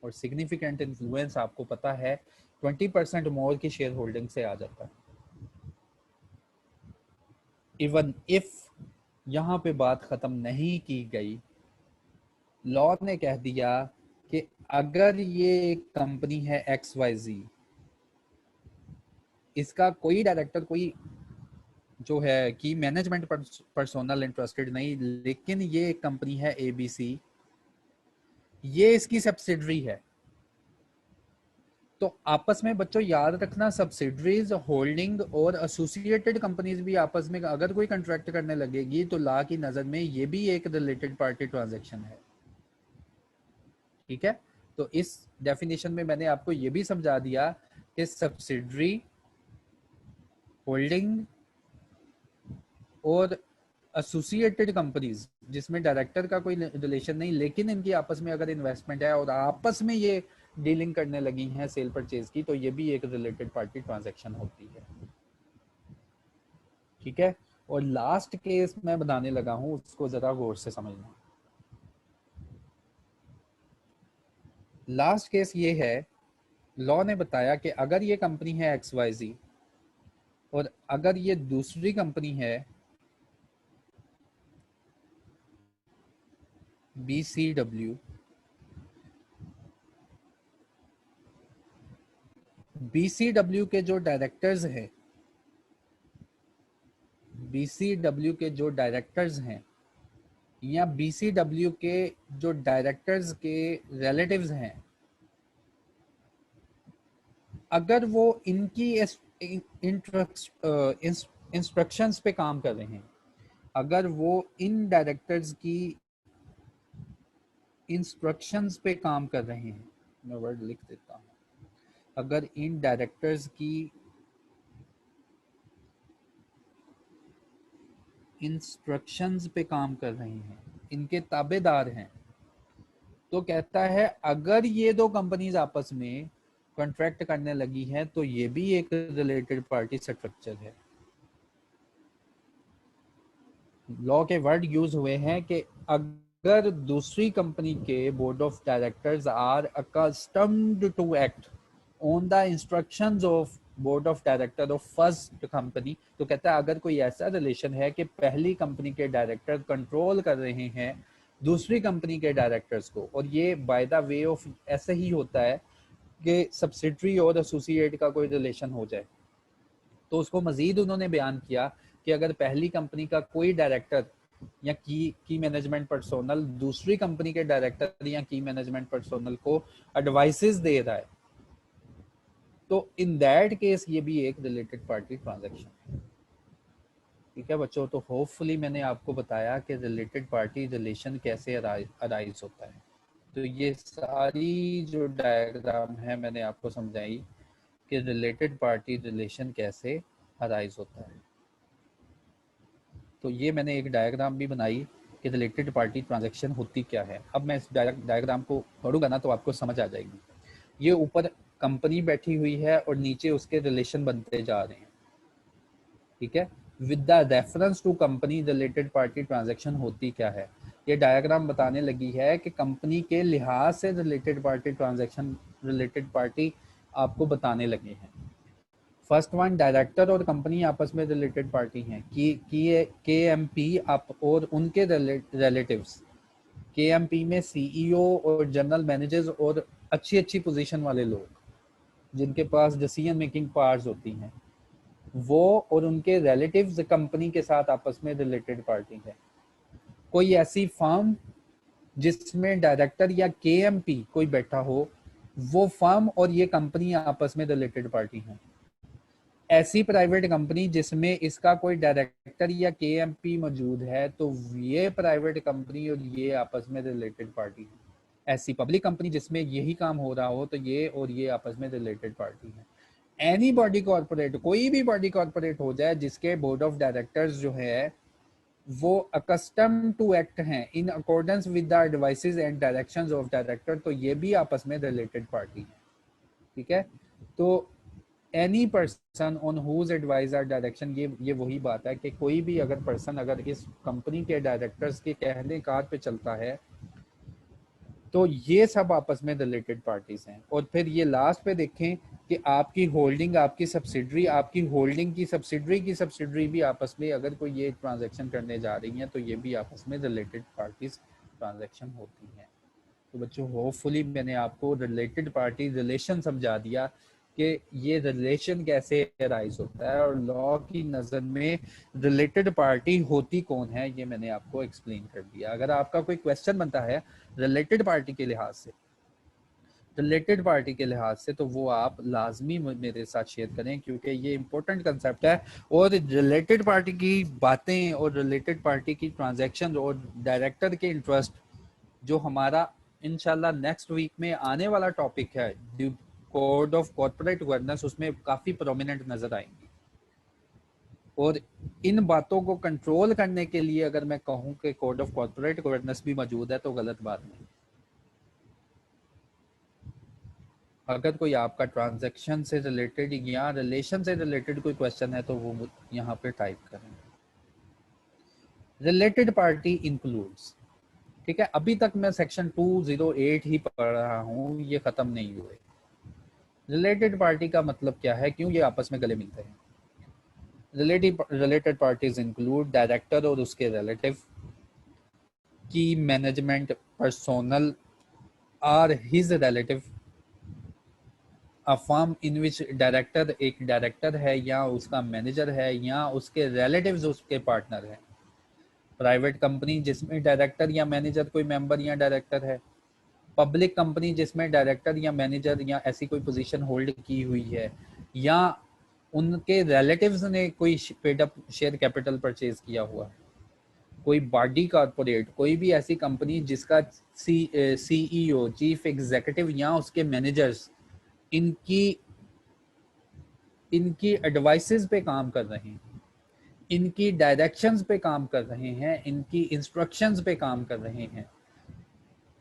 और सिग्निफिकेंट इन्फ्लुएंस आपको पता है 20% मोर की शेयर होल्डिंग से आ जाता है। इवन इफ यहाँ पे बात खत्म नहीं की गई, लॉ ने कह दिया कि अगर ये एक कंपनी है XYZ, इसका कोई डायरेक्टर, कोई जो है कि मैनेजमेंट पर्सोनल इंटरेस्टेड नहीं, लेकिन ये एक कंपनी है ABC, ये इसकी सब्सिडरी है, तो आपस में बच्चों याद रखना, सब्सिडरीज, होल्डिंग और एसोसिएटेड कंपनीज भी आपस में अगर कोई कॉन्ट्रैक्ट करने लगेगी, तो लॉ की नजर में ये भी एक रिलेटेड पार्टी ट्रांजैक्शन है। ठीक है, तो इस डेफिनेशन में मैंने आपको ये भी समझा दिया कि सब्सिडरी, होल्डिंग और एसोसिएटेड कंपनीज जिसमें डायरेक्टर का कोई रिलेशन नहीं, लेकिन इनकी आपस में अगर इन्वेस्टमेंट है और आपस में ये डीलिंग करने लगी हैं सेल परचेज की, तो ये भी एक रिलेटेड पार्टी ट्रांजैक्शन होती है। ठीक है, और लास्ट केस मैं बताने लगा हूं, उसको जरा गौर से समझना। लास्ट केस ये है, लॉ ने बताया कि अगर ये कंपनी है XYZ और अगर ये दूसरी कंपनी है BCW, BCW के जो डायरेक्टर्स हैं, BCW के जो डायरेक्टर्स हैं या BCW के जो डायरेक्टर्स के रिलेटिव्स हैं, अगर वो इनकी इंस्ट्रक्शंस पे काम कर रहे हैं, अगर वो इन डायरेक्टर्स की इंस्ट्रक्शंस पे काम कर रहे हैं, मैं वर्ड लिख देता हूँ, अगर इन डायरेक्टर्स की इंस्ट्रक्शंस पे काम कर रहे हैं, इनके ताबेदार हैं, तो कहता है अगर ये दो कंपनीज आपस में कॉन्ट्रैक्ट करने लगी है तो ये भी एक रिलेटेड पार्टी स्ट्रक्चर है। लॉ के वर्ड यूज हुए हैं कि अगर दूसरी कंपनी के board of directors are accustomed to act on the instructions of board of director of first company, तो कहता है अगर कोई ऐसा रिलेशन है कि पहली कंपनी के डायरेक्टर कंट्रोल कर रहे हैं दूसरी कंपनी के डायरेक्टर्स को, और ये बाय द वे ऑफ ऐसे ही होता है कि सब्सिडरी और एसोसिएट का कोई रिलेशन हो जाए, तो उसको मजीद उन्होंने बयान किया कि अगर पहली कंपनी का कोई डायरेक्टर या की मैनेजमेंट पर्सोनल दूसरी कंपनी के डायरेक्टर या की मैनेजमेंट पर्सोनल को एडवाइसेस दे रहा है, तो इन दैट केस ये भी एक रिलेटेड पार्टी ट्रांजैक्शन है। ठीक है बच्चों, तो होपफुली मैंने आपको बताया कि रिलेटेड पार्टी रिलेशन कैसे अराइज होता है। तो ये सारी जो डायग्राम है मैंने आपको समझाई कि रिलेटेड पार्टी रिलेशन कैसे अराइज होता है। तो ये मैंने एक डायग्राम भी बनाई कि रिलेटेड पार्टी ट्रांजैक्शन होती क्या है। अब मैं इस डायग्राम को पढ़ूंगा ना तो आपको समझ आ जाएगी। ये ऊपर कंपनी बैठी हुई है और नीचे उसके रिलेशन बनते जा रहे हैं। ठीक है, with the reference to company related party transaction होती क्या है, ये डायग्राम बताने लगी है कि कंपनी के लिहाज से related party transaction related party आपको बताने लगे हैं। फर्स्ट वन, डायरेक्टर और कंपनी आपस में रिलेटेड पार्टी हैं कि KMP आप और उनके रिलेटिव्स। KMP में CEO और जनरल मैनेजर्स और अच्छी अच्छी पोजीशन वाले लोग जिनके पास डिसीजन मेकिंग पावर्स होती हैं, वो और उनके रिलेटिव्स कंपनी के साथ आपस में रिलेटेड पार्टी है। कोई ऐसी फर्म जिसमें डायरेक्टर या KMP कोई बैठा हो, वो फर्म और ये कंपनी आपस में रिलेटेड पार्टी है। ऐसी प्राइवेट कंपनी जिसमें इसका कोई डायरेक्टर या KMP मौजूद है, तो ये प्राइवेट कंपनी और ये आपस में रिलेटेड पार्टी है। ऐसी पब्लिक कंपनी जिसमें यही काम हो रहा हो, तो ये और ये आपस में रिलेटेड पार्टी है। एनी बॉडी कॉर्पोरेट, कोई भी बॉडी कॉर्पोरेट हो जाए जिसके बोर्ड ऑफ डायरेक्टर्स जो है वो अकस्टम टू एक्ट हैं in accordance with the advices and directions of director, तो ये भी आपस में रिलेटेड पार्टी है। ठीक है, तो any person on whose adviser direction, ये वही बात है कि कोई भी अगर पर्सन अगर इस कंपनी के डायरेक्टर्स के कहने कार पे चलता है, तो ये सब आपस में रिलेटेड पार्टीज हैं। और फिर ये लास्ट पे देखें कि आपकी होल्डिंग, आपकी सब्सिडरी, आपकी होल्डिंग की सब्सिडरी भी आपस में अगर कोई ये ट्रांजैक्शन करने जा रही हैं, तो ये भी आपस में रिलेटेड पार्टीज ट्रांजैक्शन होती हैं। तो बच्चों होपफुली मैंने आपको रिलेटेड पार्टी रिलेशन समझा दिया कि ये रिलेशन कैसे अराइज होता है और लॉ की नज़र में रिलेटेड पार्टी होती कौन है, ये मैंने आपको एक्सप्लेन कर दिया। अगर आपका कोई क्वेश्चन बनता है रिलेटेड पार्टी के लिहाज से, रिलेटेड पार्टी के लिहाज से, तो वो आप लाजमी मेरे साथ शेयर करें, क्योंकि ये इंपॉर्टेंट कंसेप्ट है। और रिलेटेड पार्टी की बातें और रिलेटेड पार्टी की ट्रांजैक्शन और डायरेक्टर के इंटरेस्ट जो हमारा इंशाल्लाह नेक्स्ट वीक में आने वाला टॉपिक है कोड ऑफ कॉर्पोरेट गवर्नेंस, उसमें काफ़ी प्रोमिनेंट नज़र आएंगी। और इन बातों को कंट्रोल करने के लिए अगर मैं कहूँ कि कोड ऑफ कॉर्पोरेट गवर्नेंस भी मौजूद है, तो गलत बात नहीं। अगर कोई आपका ट्रांजैक्शन से रिलेटेड या रिलेशन से रिलेटेड कोई क्वेश्चन है तो वो यहाँ पे टाइप करें। रिलेटेड पार्टी इंक्लूड्स, ठीक है, अभी तक मैं सेक्शन 208 ही पढ़ रहा हूँ, ये खत्म नहीं हुए। रिलेटेड पार्टी का मतलब क्या है, क्यों ये आपस में गले मिलते हैं। रिलेटेड पार्टीज इंक्लूड डायरेक्टर और उसके रिलेटिव, की management personal or his relative, a firm in which director एक डायरेक्टर है या उसका मैनेजर है या उसके रिलेटिव्स उसके पार्टनर है। प्राइवेट कंपनी जिसमें डायरेक्टर या मैनेजर कोई मेंबर या डायरेक्टर है। पब्लिक कंपनी जिसमें डायरेक्टर या मैनेजर या ऐसी कोई पोजीशन होल्ड की हुई है या उनके रिलेटिव्स ने कोई paid up share capital purchase किया हुआ है। कोई बॉडी कॉर्पोरेट, कोई भी ऐसी कंपनी जिसका सीईओ चीफ एग्जीक्यूटिव या उसके मैनेजर्स इनकी इनकी एडवाइसेस पे काम कर रहे हैं, इनकी डायरेक्शंस पे काम कर रहे हैं, इनकी इंस्ट्रक्शंस पे काम कर रहे हैं,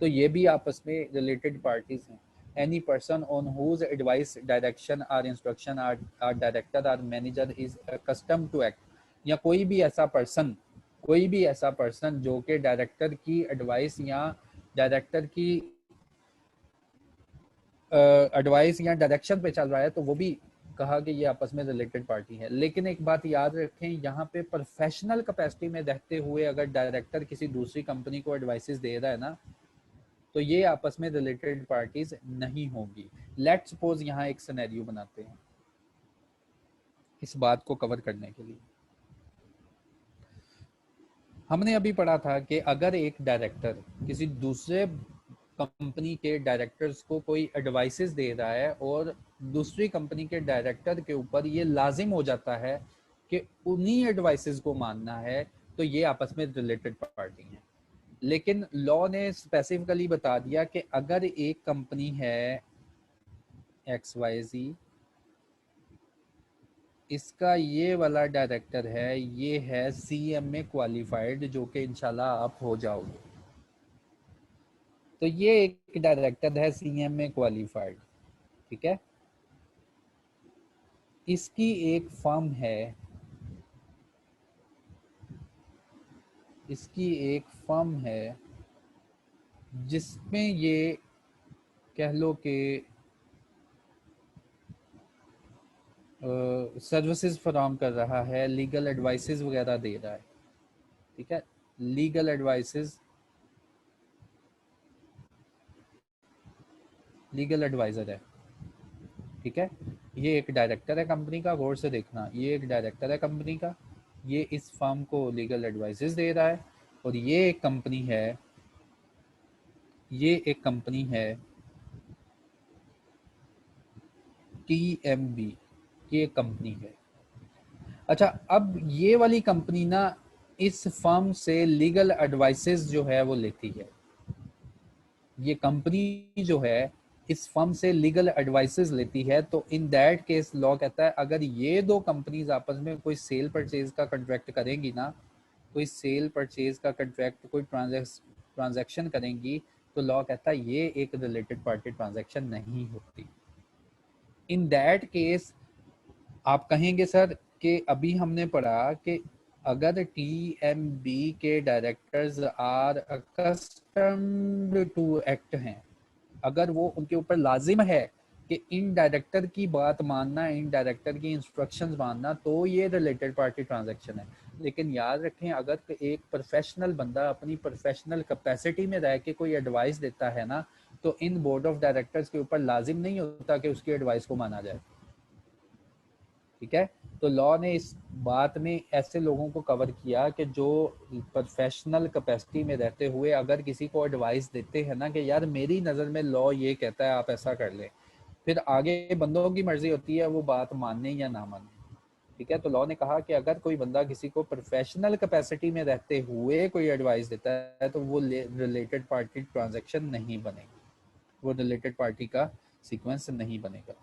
तो ये भी आपस में रिलेटेड पार्टीज हैं। Any person on whose advice direction or instruction or director or manager is custom to act, या कोई भी ऐसा पर्सन जो कि डायरेक्टर की एडवाइस या डायरेक्टर की एडवाइस या डायरेक्शन पे चल रहा है, तो वो भी कहा कि ये आपस में रिलेटेड पार्टी है। लेकिन एक बात याद रखें, यहाँ पे प्रोफेशनल कैपेसिटी में रहते हुए अगर डायरेक्टर किसी दूसरी कंपनी को एडवाइसेस दे रहा है ना, तो ये आपस में रिलेटेड पार्टीज नहीं होंगी। लेट्स सपोज यहाँ एक सिनेरियो बनाते हैं इस बात को कवर करने के लिए। हमने अभी पढ़ा था कि अगर एक डायरेक्टर किसी दूसरे कंपनी के डायरेक्टर्स को कोई एडवाइसेस दे रहा है और दूसरी कंपनी के डायरेक्टर के ऊपर ये लाजिम हो जाता है कि उन्हीं एडवाइसेस को मानना है, तो ये आपस में रिलेटेड पार्टी है। लेकिन लॉ ने स्पेसिफिकली बता दिया कि अगर एक कंपनी है XYZ, इसका ये वाला डायरेक्टर है, ये है CM में क्वालिफाइड, जो कि इंशाल्लाह आप हो जाओगे, तो ये एक डायरेक्टर है CM में क्वालिफाइड, ठीक है। इसकी एक फर्म है, जिसमें ये कह लो कि सर्विसेज फराहम कर रहा है, लीगल एडवाइसेस वगैरह दे रहा है, ठीक है। लीगल एडवाइजर है, ठीक है। ये एक डायरेक्टर है कंपनी का, गौर से देखना, ये एक डायरेक्टर है कंपनी का, ये इस फर्म को लीगल एडवाइसेस दे रहा है, और ये एक कंपनी है TMB, ये कंपनी है। अच्छा, अब ये वाली कंपनी ना इस फर्म से लीगल एडवाइसेस जो है वो लेती है। ये कंपनी जो है इस फर्म से लीगल एडवाइसेस लेती है, तो इन दैट केस लॉ कहता है अगर ये दो कंपनीज आपस में कोई सेल परचेज का कॉन्ट्रैक्ट करेंगी ना, कोई सेल परचेज का कॉन्ट्रैक्ट, कोई ट्रांजैक्शन करेंगी, तो लॉ कहता है ये एक रिलेटेड पार्टी ट्रांजैक्शन नहीं होती। इन दैट केस आप कहेंगे सर कि अभी हमने पढ़ा कि अगर TMB के directors are accustomed to act हैं, अगर वो उनके ऊपर लाजिम है कि इन डायरेक्टर की बात मानना, इन डायरेक्टर की इंस्ट्रक्शंस मानना, तो ये रिलेटेड पार्टी ट्रांजैक्शन है। लेकिन याद रखें, अगर एक प्रोफेशनल बंदा अपनी प्रोफेशनल कैपेसिटी में रह के कोई एडवाइस देता है ना, तो इन बोर्ड ऑफ डायरेक्टर्स के ऊपर लाजिम नहीं होता कि उसकी एडवाइस को माना जाए, ठीक है। तो लॉ ने इस बात में ऐसे लोगों को कवर किया कि जो प्रोफेशनल कैपेसिटी में रहते हुए अगर किसी को एडवाइस देते हैं ना कि यार मेरी नज़र में लॉ ये कहता है आप ऐसा कर लें, फिर आगे बंदों की मर्जी होती है वो बात मानने या ना मानने, ठीक है। तो लॉ ने कहा कि अगर कोई बंदा किसी को प्रोफेशनल कैपेसिटी में रहते हुए कोई एडवाइस देता है, तो वो रिलेटेड पार्टी ट्रांजेक्शन नहीं बनेगी, वो रिलेटेड पार्टी का सीक्वेंस नहीं बनेगा।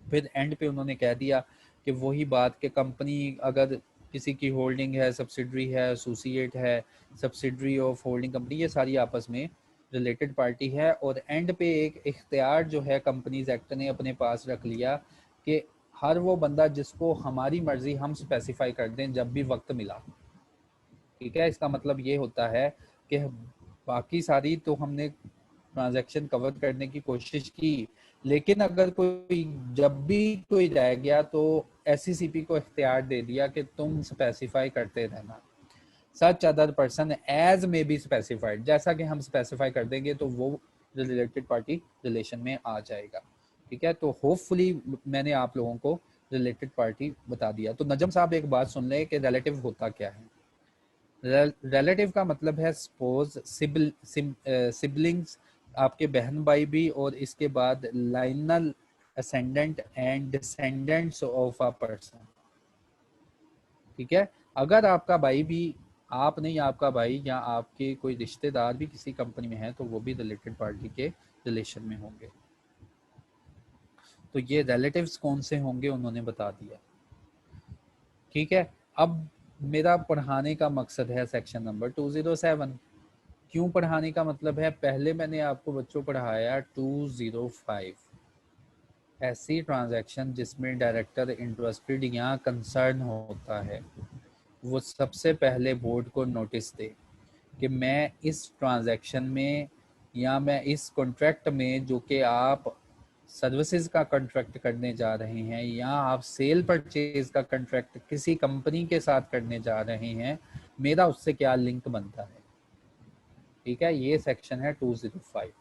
फिर एंड पे उन्होंने कह दिया कि वही बात कि कंपनी अगर किसी की होल्डिंग है, सब्सिडरी है, एसोसिएट है, सब्सिडरी ऑफ होल्डिंग कंपनी, ये सारी आपस में रिलेटेड पार्टी है, और एंड पे एक इख्तियार जो है कंपनीज एक्ट ने अपने पास रख लिया कि हर वो बंदा जिसको हमारी मर्जी हम स्पेसिफाई कर दें जब भी वक्त मिला। ठीक है, इसका मतलब ये होता है कि बाकी सारी तो हमने ट्रांजैक्शन कवर करने की कोशिश की, लेकिन अगर कोई जब भी कोई रह गया तो एससीसीपी को इख्तियार दे दिया कि तुम स्पेसिफाई करते रहना। सच अदर पर्सन एज में बी स्पेसिफाइड, जैसा कि हम स्पेसिफाई कर देंगे तो वो रिलेटेड पार्टी रिलेशन में आ जाएगा। ठीक है, तो होपफुली मैंने आप लोगों को रिलेटेड पार्टी बता दिया। तो नजम साहब एक बात सुन ले कि रिलेटिव होता क्या है। रिलेटिव का मतलब है सपोज सिबलिंग्स, आपके बहन भाई भी, और इसके बाद Lionel ascendant and descendants of a person. ठीक है, अगर आपका भाई भी, आप नहीं, आपका भाई या आपके कोई रिश्तेदार भी किसी कंपनी में है तो वो भी रिलेटेड पार्टी के रिलेशन में होंगे। तो ये रिलेटिव्स कौन से होंगे उन्होंने बता दिया। ठीक है, अब मेरा पढ़ाने का मकसद है सेक्शन नंबर 207। क्यों पढ़ाने का मतलब है, पहले मैंने आपको बच्चों पढ़ाया 205, ऐसी ट्रांजैक्शन जिसमें डायरेक्टर इंटरेस्टेड या कंसर्न होता है वो सबसे पहले बोर्ड को नोटिस दे कि मैं इस ट्रांजैक्शन में या मैं इस कॉन्ट्रैक्ट में, जो कि आप सर्विसेज का कॉन्ट्रैक्ट करने जा रहे हैं या आप सेल परचेज का कॉन्ट्रैक्ट किसी कंपनी के साथ करने जा रहे हैं, मेरा उससे क्या लिंक बनता है। ठीक है, ये सेक्शन है 205।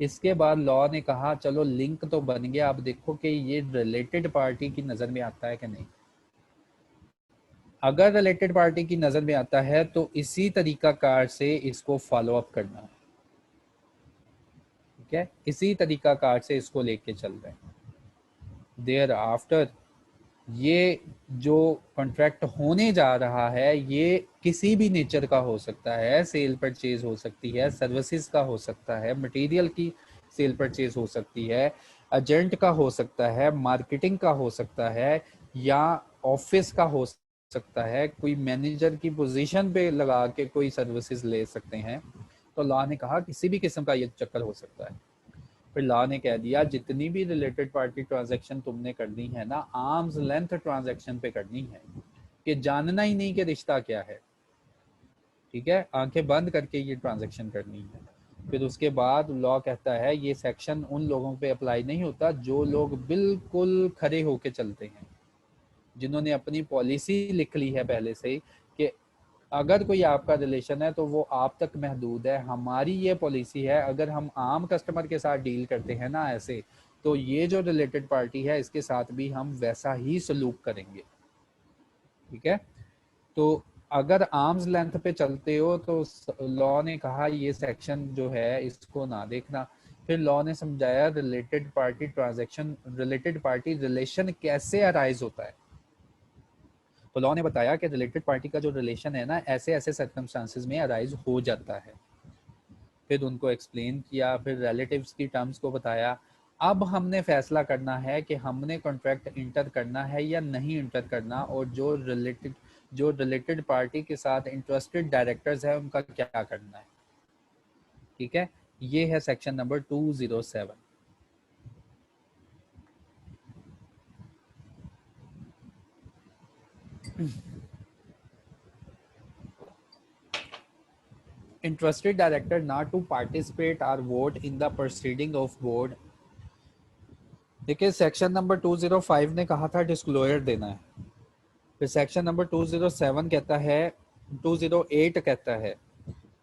इसके बाद लॉ ने कहा चलो लिंक तो बन गया, अब देखो कि ये रिलेटेड पार्टी की नज़र में आता है कि नहीं। अगर रिलेटेड पार्टी की नज़र में आता है तो इसी तरीका कार से इसको फॉलो अप करना है। ठीक है, इसी तरीका कार से इसको लेके चल रहे हैं। देयर आफ्टर ये जो कॉन्ट्रैक्ट होने जा रहा है ये किसी भी नेचर का हो सकता है, सेल परचेज हो सकती है, सर्विसेज का हो सकता है, मटेरियल की सेल परचेज हो सकती है, एजेंट का हो सकता है, मार्केटिंग का हो सकता है, या ऑफिस का हो सकता है, कोई मैनेजर की पोजीशन पे लगा के कोई सर्विसेज ले सकते हैं। तो लॉ ने कहा किसी भी किस्म का ये चक्कर हो सकता है। फिर लॉ ने कह दिया जितनी भी रिलेटेड पार्टी ट्रांजैक्शन तुमने करनी है ना, आर्म्स लेंथ ट्रांजैक्शन पे करनी है, कि जानना ही नहीं कि रिश्ता क्या है। ठीक है, आंखें बंद करके ये ट्रांजैक्शन करनी है। फिर उसके बाद लॉ कहता है ये सेक्शन उन लोगों पे अप्लाई नहीं होता जो लोग बिल्कुल खड़े होके चलते हैं, जिन्होंने अपनी पॉलिसी लिख ली है पहले से ही कि अगर कोई आपका रिलेशन है तो वो आप तक महदूद है। हमारी ये पॉलिसी है, अगर हम आम कस्टमर के साथ डील करते हैं ना ऐसे, तो ये जो रिलेटेड पार्टी है इसके साथ भी हम वैसा ही सलूक करेंगे। ठीक है, तो अगर आर्म्स लेंथ पे चलते हो तो लॉ ने कहा ये सेक्शन जो है इसको ना देखना। फिर लॉ ने समझाया related party transaction, related party relation कैसे अराइज होता है। तो लॉ ने बताया कि रिलेटेड पार्टी का जो रिलेशन है ना ऐसे ऐसे सर्कमस्टांसेस में अराइज हो जाता है। फिर उनको एक्सप्लेन किया, फिर रिलेटिव्स की टर्म्स को बताया। अब हमने फैसला करना है कि हमने कॉन्ट्रैक्ट इंटर करना है या नहीं इंटर करना, और जो रिलेटेड पार्टी के साथ इंटरेस्टेड डायरेक्टर्स है उनका क्या करना है। ठीक है, ये है section number 207। Interested director not to participate or vote in the proceeding of board। देखिए सेक्शन नंबर 205 ने कहा था डिस्क्लोजर देना है। फिर सेक्शन नंबर 207 कहता है, 208 कहता है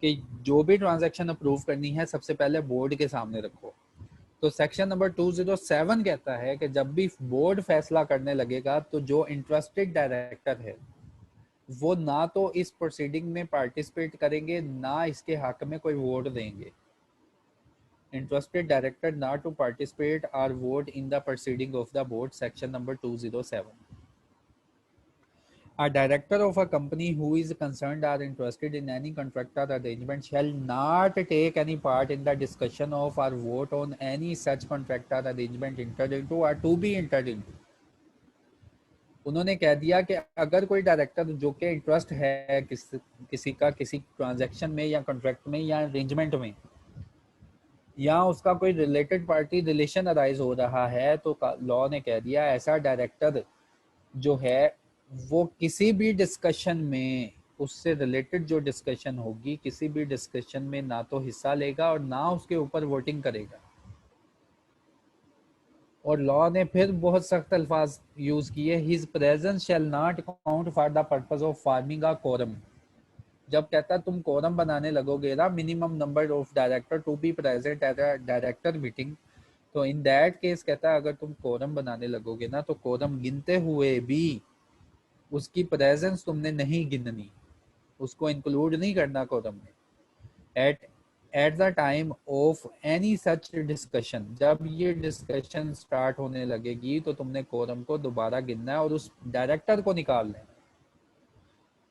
कि जो भी ट्रांजैक्शन अप्रूव करनी है सबसे पहले बोर्ड के सामने रखो। तो सेक्शन नंबर 207 कहता है कि जब भी बोर्ड फैसला करने लगेगा तो जो इंटरेस्टेड डायरेक्टर है वो ना तो इस प्रोसीडिंग में पार्टिसिपेट करेंगे ना इसके हक में कोई वोट देंगे। Interested director not to participate or vote in the proceeding of the board, section number 207। A director of a company who is concerned or interested in any contract or arrangement shall not take any part in the discussion of or vote on any such contract or arrangement entered into or to be entered into। उन्होंने कह दिया कि अगर कोई director जो कि interest है किसी का किसी ट्रांजैक्शन में या कॉन्ट्रैक्ट में या अरेंजमेंट में, या उसका कोई रिलेटेड पार्टी रिलेशन अराइज हो रहा है, तो लॉ ने कह दिया ऐसा डायरेक्टर जो है वो किसी भी डिस्कशन में, उससे रिलेटेड जो डिस्कशन होगी, किसी भी डिस्कशन में ना तो हिस्सा लेगा और ना उसके ऊपर वोटिंग करेगा। और लॉ ने फिर बहुत सख्त अल्फाज यूज किए, his presence shall not count for the purpose of farming a quorum. जब कहता है तुम कोरम बनाने लगोगे ना, minimum number of director to be present at a director meeting, तो इन दैट केस कहता है अगर तुम कोरम बनाने लगोगे ना, तो कोरम गिनते हुए भी उसकी प्रेजेंस तुमने नहीं गिननी, उसको इंक्लूड नहीं करना कोरम में। At at the time of any such discussion, जब ये डिस्कशन स्टार्ट होने लगेगी तो तुमने कोरम को दोबारा गिनना है और उस डायरेक्टर को निकालना है।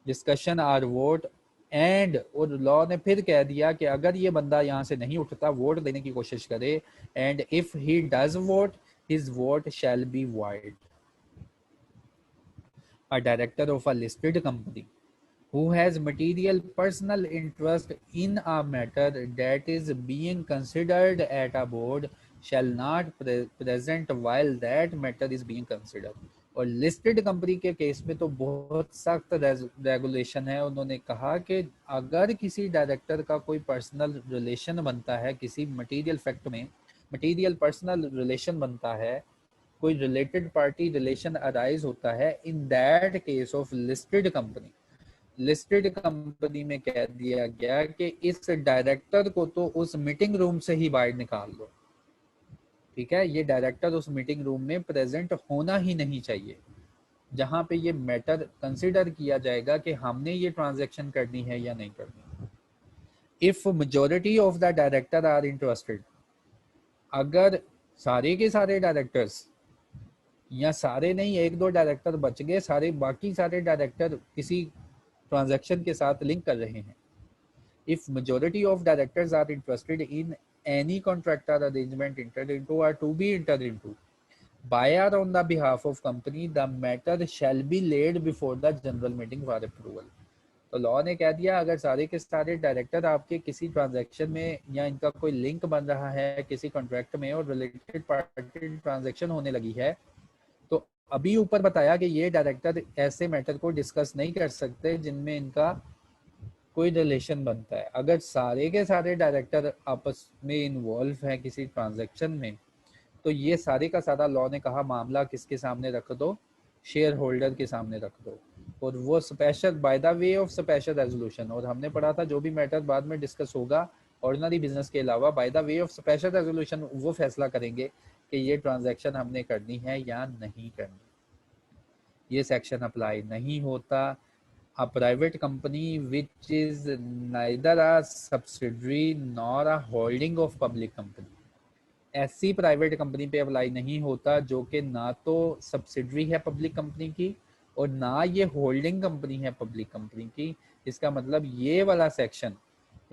डिस्कशन आर वोट एंड, और लॉ ने फिर कह दिया कि अगर ये बंदा यहाँ से नहीं उठता, वोट देने की कोशिश करे, and if he does vote his vote shall be void. A director of a listed company who has material personal interest in a matter that is being considered at a board shall not present while that matter is being considered। और listed company के case में तो बहुत सख्त regulation है। उन्होंने कहा कि अगर किसी डायरेक्टर का कोई पर्सनल रिलेशन बनता है, किसी मटेरियल फैक्ट में मटेरियल पर्सनल रिलेशन बनता है, कोई रिलेटेड पार्टी रिलेशन अराइज होता है, in that case of listed company, listed company में कह दिया गया कि इस डायरेक्टर को तो उस मीटिंग रूम से ही बाहर निकाल दो। ठीक है, ये डायरेक्टर उस मीटिंग रूम में प्रेजेंट होना ही नहीं चाहिए, जहां पे ये मैटर कंसिडर किया जाएगा कि हमने ये ट्रांजैक्शन करनी है या नहीं करनी। If majority of the director are interested, अगर सारे के सारे डायरेक्टर्स, या सारे नहीं, एक दो डायरेक्टर बच गए, सारे बाकी सारे डायरेक्टर किसी ट्रांजैक्शन के साथ लिंक कर रहे हैं, if majority of directors are interested in any contract or arrangement entered into or to be entered into by or on the behalf of company, the matter shall be laid before the general meeting for approval। तो law ने कह दिया अगर सारे के सारे director आपके किसी ट्रांजैक्शन में, या इनका कोई लिंक बन रहा है किसी कॉन्ट्रैक्ट में और रिलेटेड पार्टी ट्रांजैक्शन होने लगी है, तो अभी ऊपर बताया कि ये डायरेक्टर ऐसे मैटर को डिस्कस नहीं कर सकते जिनमें इनका कोई रिलेशन बनता है। अगर सारे के सारे डायरेक्टर आपस में इन्वॉल्व हैं किसी ट्रांजैक्शन में, तो ये सारे का सारा लॉ ने कहा मामला किसके सामने रख दो, शेयर होल्डर के सामने रख दो, और वो special by the way of special resolution. और हमने पढ़ा था जो भी मैटर बाद में डिस्कस होगा ऑर्डिनरी बिजनेस के अलावा, by the way of special resolution वो फैसला करेंगे कि ये ट्रांजैक्शन हमने करनी है या नहीं करनी। ये सेक्शन अप्लाई नहीं होता। A private company which is neither a subsidiary nor a holding of public company, ऐसी प्राइवेट कंपनी पे अप्लाई नहीं होता जो कि ना तो सब्सिडरी है पब्लिक कंपनी की और ना ये होल्डिंग कंपनी है पब्लिक कंपनी की। इसका मतलब ये वाला सेक्शन,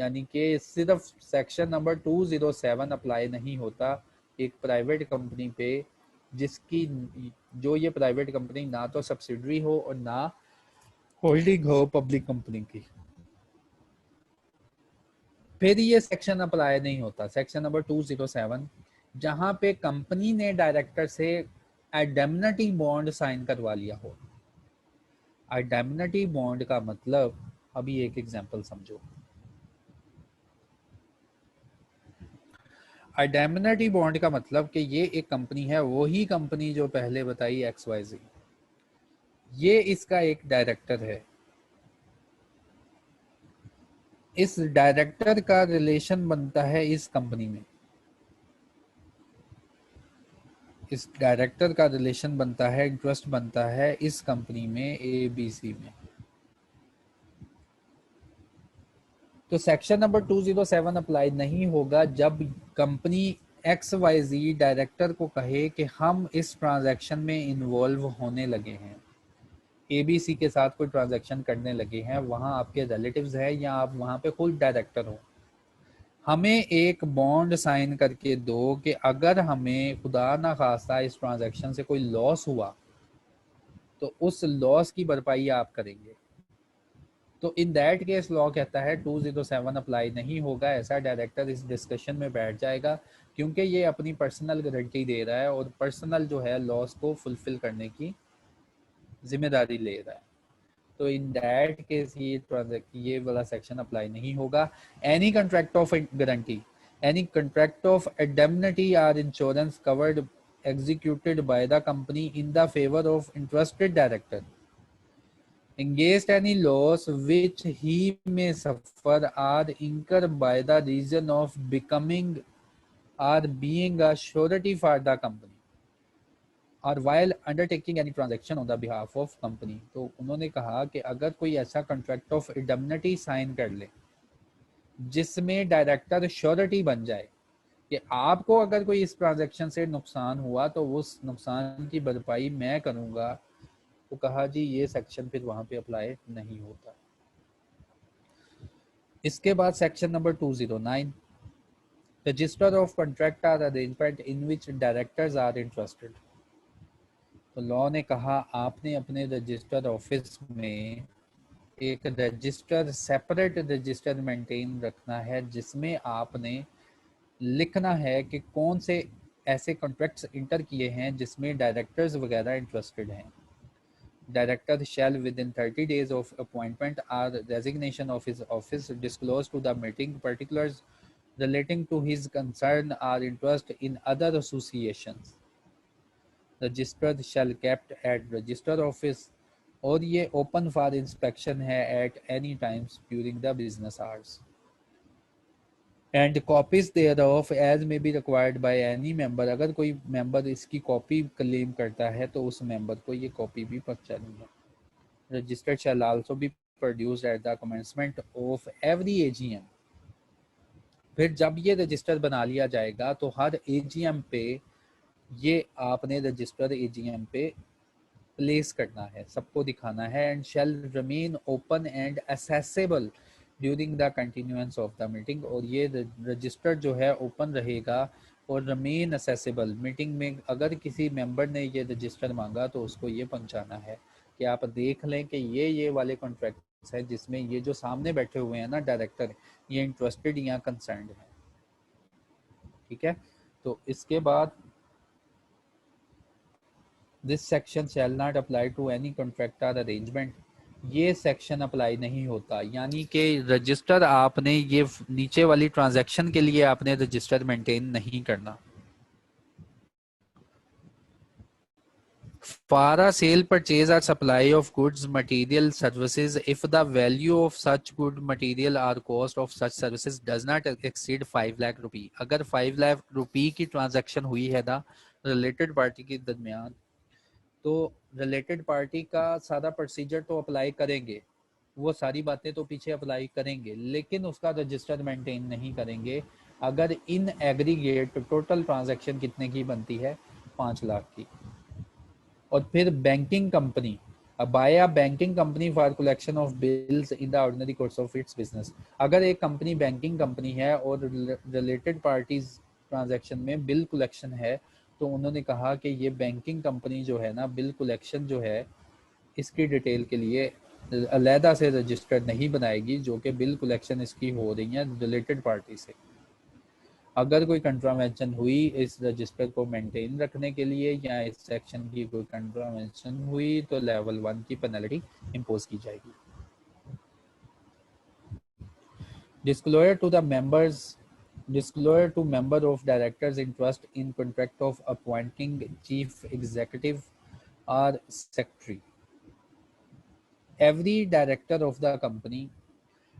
यानी कि सिर्फ सेक्शन नंबर 207 अप्लाई नहीं होता एक प्राइवेट कंपनी पे जिसकी, जो ये प्राइवेट कंपनी ना तो सब्सिडरी हो और ना होल्डिंग हो पब्लिक कंपनी की। फिर ये सेक्शन अप्लाई नहीं होता, सेक्शन नंबर 207, जहां पे कंपनी ने डायरेक्टर से इंडेमनिटी बॉन्ड साइन करवा लिया हो। इंडेमनिटी बॉन्ड का मतलब, अभी एक एग्जांपल समझो। इंडेमनिटी बॉन्ड का मतलब कि ये एक कंपनी है, वही कंपनी जो पहले बताई XYZ, ये इसका एक डायरेक्टर है। इस डायरेक्टर का रिलेशन बनता है इस कंपनी में, इस डायरेक्टर का रिलेशन बनता है, इंटरेस्ट बनता है इस कंपनी में ABC में। तो सेक्शन नंबर 207 अप्लाई नहीं होगा जब कंपनी XYZ डायरेक्टर को कहे कि हम इस ट्रांजैक्शन में इन्वॉल्व होने लगे हैं, ABC के साथ कोई ट्रांजैक्शन करने लगे हैं, वहां आपके रिलेटिव्स हैं या आप वहां पे खुद डायरेक्टर हो, हमें एक बॉन्ड साइन करके दो कि अगर हमें खुदा ना खास्ता इस ट्रांजैक्शन से कोई लॉस हुआ तो उस लॉस की भरपाई आप करेंगे। तो इन दैट केस लॉ कहता है 207 अप्लाई नहीं होगा, ऐसा डायरेक्टर इस डिस्कशन में बैठ जाएगा क्योंकि ये अपनी पर्सनल गारंटी दे रहा है और पर्सनल जो है लॉस को फुलफिल करने की जिम्मेदारी ले रहा है। तो इन दैट केस ये वाला सेक्शन अप्लाई नहीं होगा। Any contract of guarantee, any contract of indemnity or insurance covered executed by the company in the favor of interested director against any loss which he may suffer or incur by the reason of becoming or being a surety for the company और while undertaking any transaction on the behalf of company। तो उन्होंने कहा कि अगर कोई ऐसा contract of indemnity sign कर ले जिसमें डायरेक्टर श्योरिटी बन जाए कि आपको अगर कोई इस ट्रांजैक्शन से नुकसान हुआ तो उस नुकसान की भरपाई मैं करूंगा, तो कहा जी ये सेक्शन फिर वहां पे अप्लाई नहीं होता। इसके बाद section number 209, register of contract or arrangement in which directors are interested. तो लॉ ने कहा आपने अपने रजिस्टर ऑफिस में एक रजिस्टर, सेपरेट रजिस्टर मेंटेन रखना है जिसमें आपने लिखना है कि कौन से ऐसे कॉन्ट्रैक्ट्स इंटर किए हैं जिसमें डायरेक्टर्स वगैरह इंटरेस्टेड हैं। Director shall within 30 days of appointment or resignation of his office disclose to the meeting particulars relating to his concern or interest in other associations. Registered shall kept at register office और ये open for inspection है at any times during the business hours. And copies thereof as may be required by any member। अगर कोई member इसकी copy claim करता है तो उस मेंबर को ये कॉपी भी पहुंचानी है। Register shall also be produced at the commencement of every AGM। फिर जब ये रजिस्टर बना लिया जाएगा तो हर AGM पे ये आपने रजिस्टर AGM पे प्लेस करना है, सबको दिखाना है। And shall remain open and accessible during the continuance of the meeting. और ये रजिस्टर जो है ओपन रहेगा और रिमेन एसेसेबल। मीटिंग में अगर किसी मेंबर ने ये रजिस्टर मांगा तो उसको ये पहुंचाना है कि आप देख लें कि ये वाले कॉन्ट्रैक्ट्स हैं जिसमें ये जो सामने बैठे हुए हैं ना डायरेक्टर, ये इंटरेस्टेड या कंसर्न्ड है। ठीक है, तो इसके बाद this section shall not apply to any contract और अरेंजमेंट। ये सेक्शन अप्लाई नहीं होता, यानी कि रजिस्टर आपने ये नीचे वाली ट्रांजैक्शन के लिए आपने रजिस्टर मेंटेन नहीं करना। For a sale, purchase or supply of goods, material, services, if the value of such good material or cost of such services does not exceed 5 lakh रुपी। अगर 5 लाख रुपी की ट्रांजैक्शन हुई है ना रिलेटेड पार्टी के दरमियान, तो रिलेटेड पार्टी का सारा प्रोसीजर तो अप्लाई करेंगे, वो सारी बातें तो पीछे अप्लाई करेंगे, लेकिन उसका रजिस्टर मेंटेन नहीं करेंगे अगर इन एग्रीगेट टोटल ट्रांजैक्शन कितने की बनती है 5 लाख की। और फिर banking company, by a banking company for collection of bills in the ordinary course of its business. अगर एक कंपनी बैंकिंग कंपनी है और रिलेटेड पार्टीज ट्रांजैक्शन में बिल कलेक्शन है, तो उन्होंने कहा कि ये बैंकिंग कंपनी जो है ना बिल कलेक्शन जो है इसकी डिटेल के लिए अलहदा से रजिस्टर नहीं बनाएगी, जो कि बिल कलेक्शन इसकी हो रही है रिलेटेड पार्टी से। अगर कोई कंट्रावेंशन हुई इस रजिस्टर को मेंटेन रखने के लिए या इस सेक्शन की कोई कंट्रावेंशन हुई तो लेवल 1 की पेनल्टी इंपोज की जाएगी। Disclosure to the members, disclosure to member of directors interest in contract of appointing chief executive or secretary every director of the company।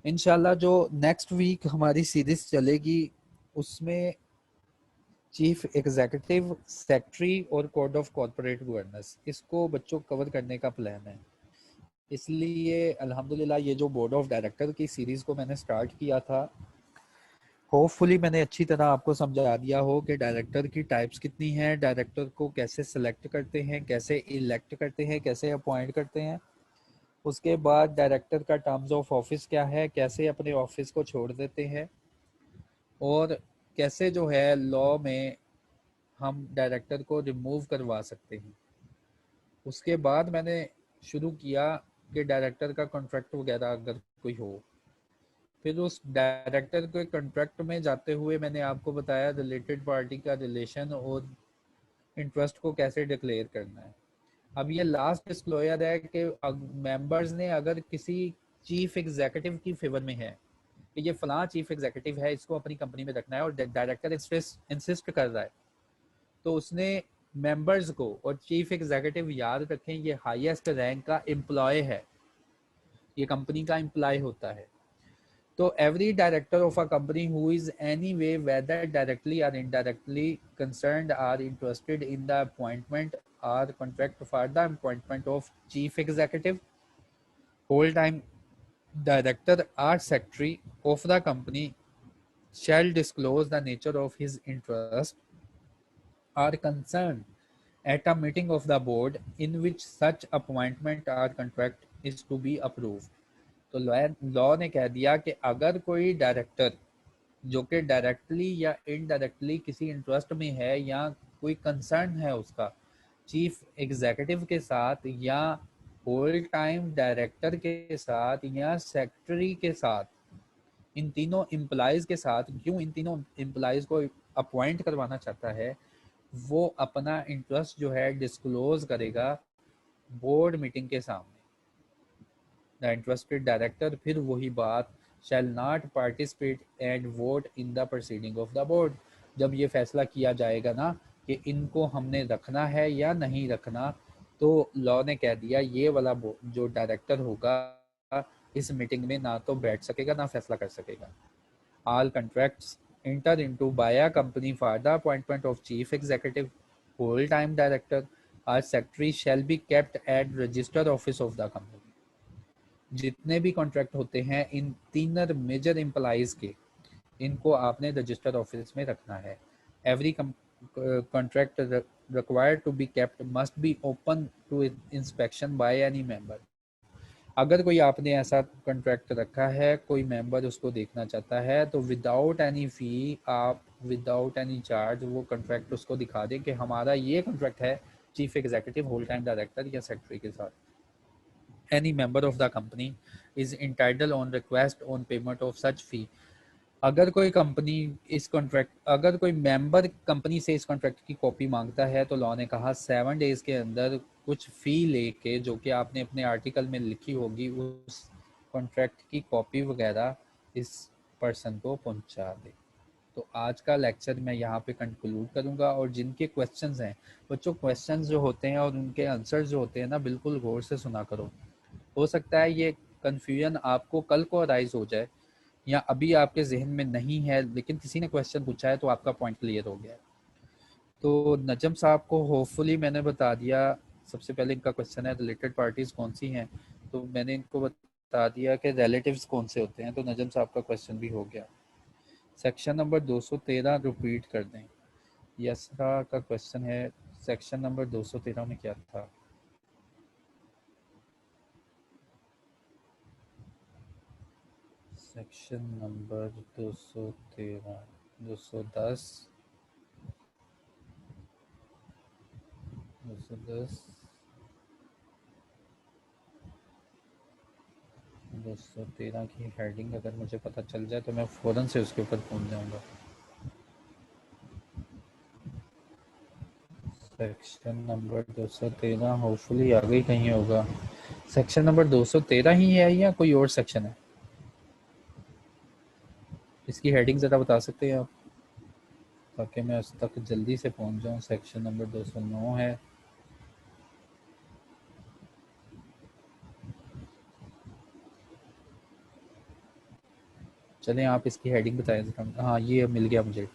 इंशाल्लाह जो नेक्स्ट वीक हमारी सीरीज चलेगी उसमें चीफ एग्जीक्यूटिव, सेक्रेटरी और code of corporate governance, इसको बच्चों cover करने का प्लान है। इसलिए अल्हम्दुलिल्लाह ये जो बोर्ड ऑफ डायरेक्टर की सीरीज़ को मैंने स्टार्ट किया था, होपफुली मैंने अच्छी तरह आपको समझा दिया हो कि डायरेक्टर की टाइप्स कितनी हैं, डायरेक्टर को कैसे सेलेक्ट करते हैं, कैसे इलेक्ट करते हैं, कैसे अपॉइंट करते हैं, उसके बाद डायरेक्टर का टर्म्स ऑफ ऑफिस क्या है, कैसे अपने ऑफिस को छोड़ देते हैं, और कैसे जो है लॉ में हम डायरेक्टर को रिमूव करवा सकते हैं। उसके बाद मैंने शुरू किया कि डायरेक्टर का कॉन्ट्रैक्ट वगैरह अगर कोई हो, फिर उस डायरेक्टर के कॉन्ट्रैक्ट में जाते हुए मैंने आपको बताया रिलेटेड पार्टी का रिलेशन और इंटरेस्ट को कैसे डिक्लेयर करना है। अब ये लास्ट डिस्क्लोजर है कि मेंबर्स ने अगर किसी चीफ एग्जीक्यूटिव की फेवर में है कि ये फलां चीफ एग्जीक्यूटिव है, इसको अपनी कंपनी में रखना है और डायरेक्टर इंसिस्ट कर रहा है, तो उसने मेंबर्स को, और चीफ एग्जीक्यूटिव याद रखें ये हाईएस्ट रैंक का एम्प्लॉय है, ये कंपनी का एम्प्लॉय होता है। तो every director of a company who is any way whether directly or indirectly concerned or interested in the appointment or contract for the appointment of chief executive, whole time director or secretary of the company shall disclose the nature of his interest or concern at a meeting of the board in which such appointment or contract is to be approved। तो law ने कह दिया कि अगर कोई director जो कि directly या इनडायरेक्टली किसी इंटरेस्ट में है या कोई कंसर्न है उसका चीफ एग्जीक्यूटिव के साथ या होल टाइम डायरेक्टर के साथ या सेक्रेटरी के साथ, इन तीनों एम्प्लॉयज के साथ, क्यों इन तीनों एम्प्लॉयज को अपॉइंट करवाना चाहता है, वो अपना इंटरेस्ट जो है डिस्क्लोज करेगा बोर्ड मीटिंग के सामने। द इंटरेस्टेड डायरेक्टर, फिर वही बात, shall not participate and vote in the proceeding of the board। जब ये फैसला किया जाएगा ना कि इनको हमने रखना है या नहीं रखना, तो लॉ ने कह दिया ये वाला जो डायरेक्टर होगा इस मीटिंग में ना तो बैठ सकेगा ना फैसला कर सकेगा। All contracts entered into by a company for the appointment of chief executive, whole-time director or secretary shall be kept at register office of the company। जितने भी कॉन्ट्रैक्ट होते हैं इन तीन मेजर एम्प्लॉइज के, इनको आपने रजिस्टर ऑफिस में रखना है। Every contract required to be kept must be open to inspection by any member. अगर कोई आपने ऐसा कॉन्ट्रैक्ट रखा है, कोई मेंबर उसको देखना चाहता है, तो विदाउट एनी फी, आप विदाउट एनी चार्ज वो कॉन्ट्रैक्ट उसको दिखा दें कि हमारा ये कॉन्ट्रैक्ट है chief executive, whole time director या सेक्रेटरी के साथ। Any member of the company is entitled on request on payment of such fee। अगर कोई कंपनी इस कॉन्ट्रैक्ट, अगर कोई मेंबर कंपनी से इस कॉन्ट्रैक्ट की कॉपी मांगता है, तो लॉ ने कहा 7 डेज के अंदर कुछ फ़ी लेके जो कि आपने अपने आर्टिकल में लिखी होगी, उस कॉन्ट्रैक्ट की कॉपी वगैरह इस पर्सन को पहुंचा दे। तो आज का लेक्चर मैं यहाँ पे कंक्लूड करूँगा, और जिनके क्वेश्चंस हैं बच्चों, क्वेश्चंस जो होते हैं और उनके आंसर्स जो होते हैं ना, बिल्कुल गौर से सुना करो। हो सकता है ये कन्फ्यूजन आपको कल को अराइज हो जाए या अभी आपके जहन में नहीं है, लेकिन किसी ने क्वेश्चन पूछा है तो आपका पॉइंट क्लियर हो गया है। तो नजम साहब को होपफुली मैंने बता दिया। सबसे पहले इनका क्वेश्चन है रिलेटेड पार्टीज कौन सी हैं, तो मैंने इनको बता दिया कि रिलेटिव्स कौन से होते हैं, तो नजम साहब का क्वेश्चन भी हो गया। सेक्शन नंबर 213 रिपीट कर दें। यसरा का क्वेश्चन है सेक्शन नंबर 213 में क्या था। सेक्शन नंबर 213, 210, 210, 213 की हेडिंग अगर मुझे पता चल जाए तो मैं फ़ौरन से उसके ऊपर पहुंच जाऊंगा। सेक्शन नंबर 213 होपफुली आगे ही कहीं होगा। सेक्शन नंबर 213 ही है या कोई और सेक्शन है? इसकी हेडिंग ज़रा बता सकते हैं आप, ताकि मैं उस तक जल्दी से पहुंच जाऊं। सेक्शन नंबर 209 है। चलें आप इसकी हेडिंग बताएं ज़रा। हाँ, ये मिल गया मुझे,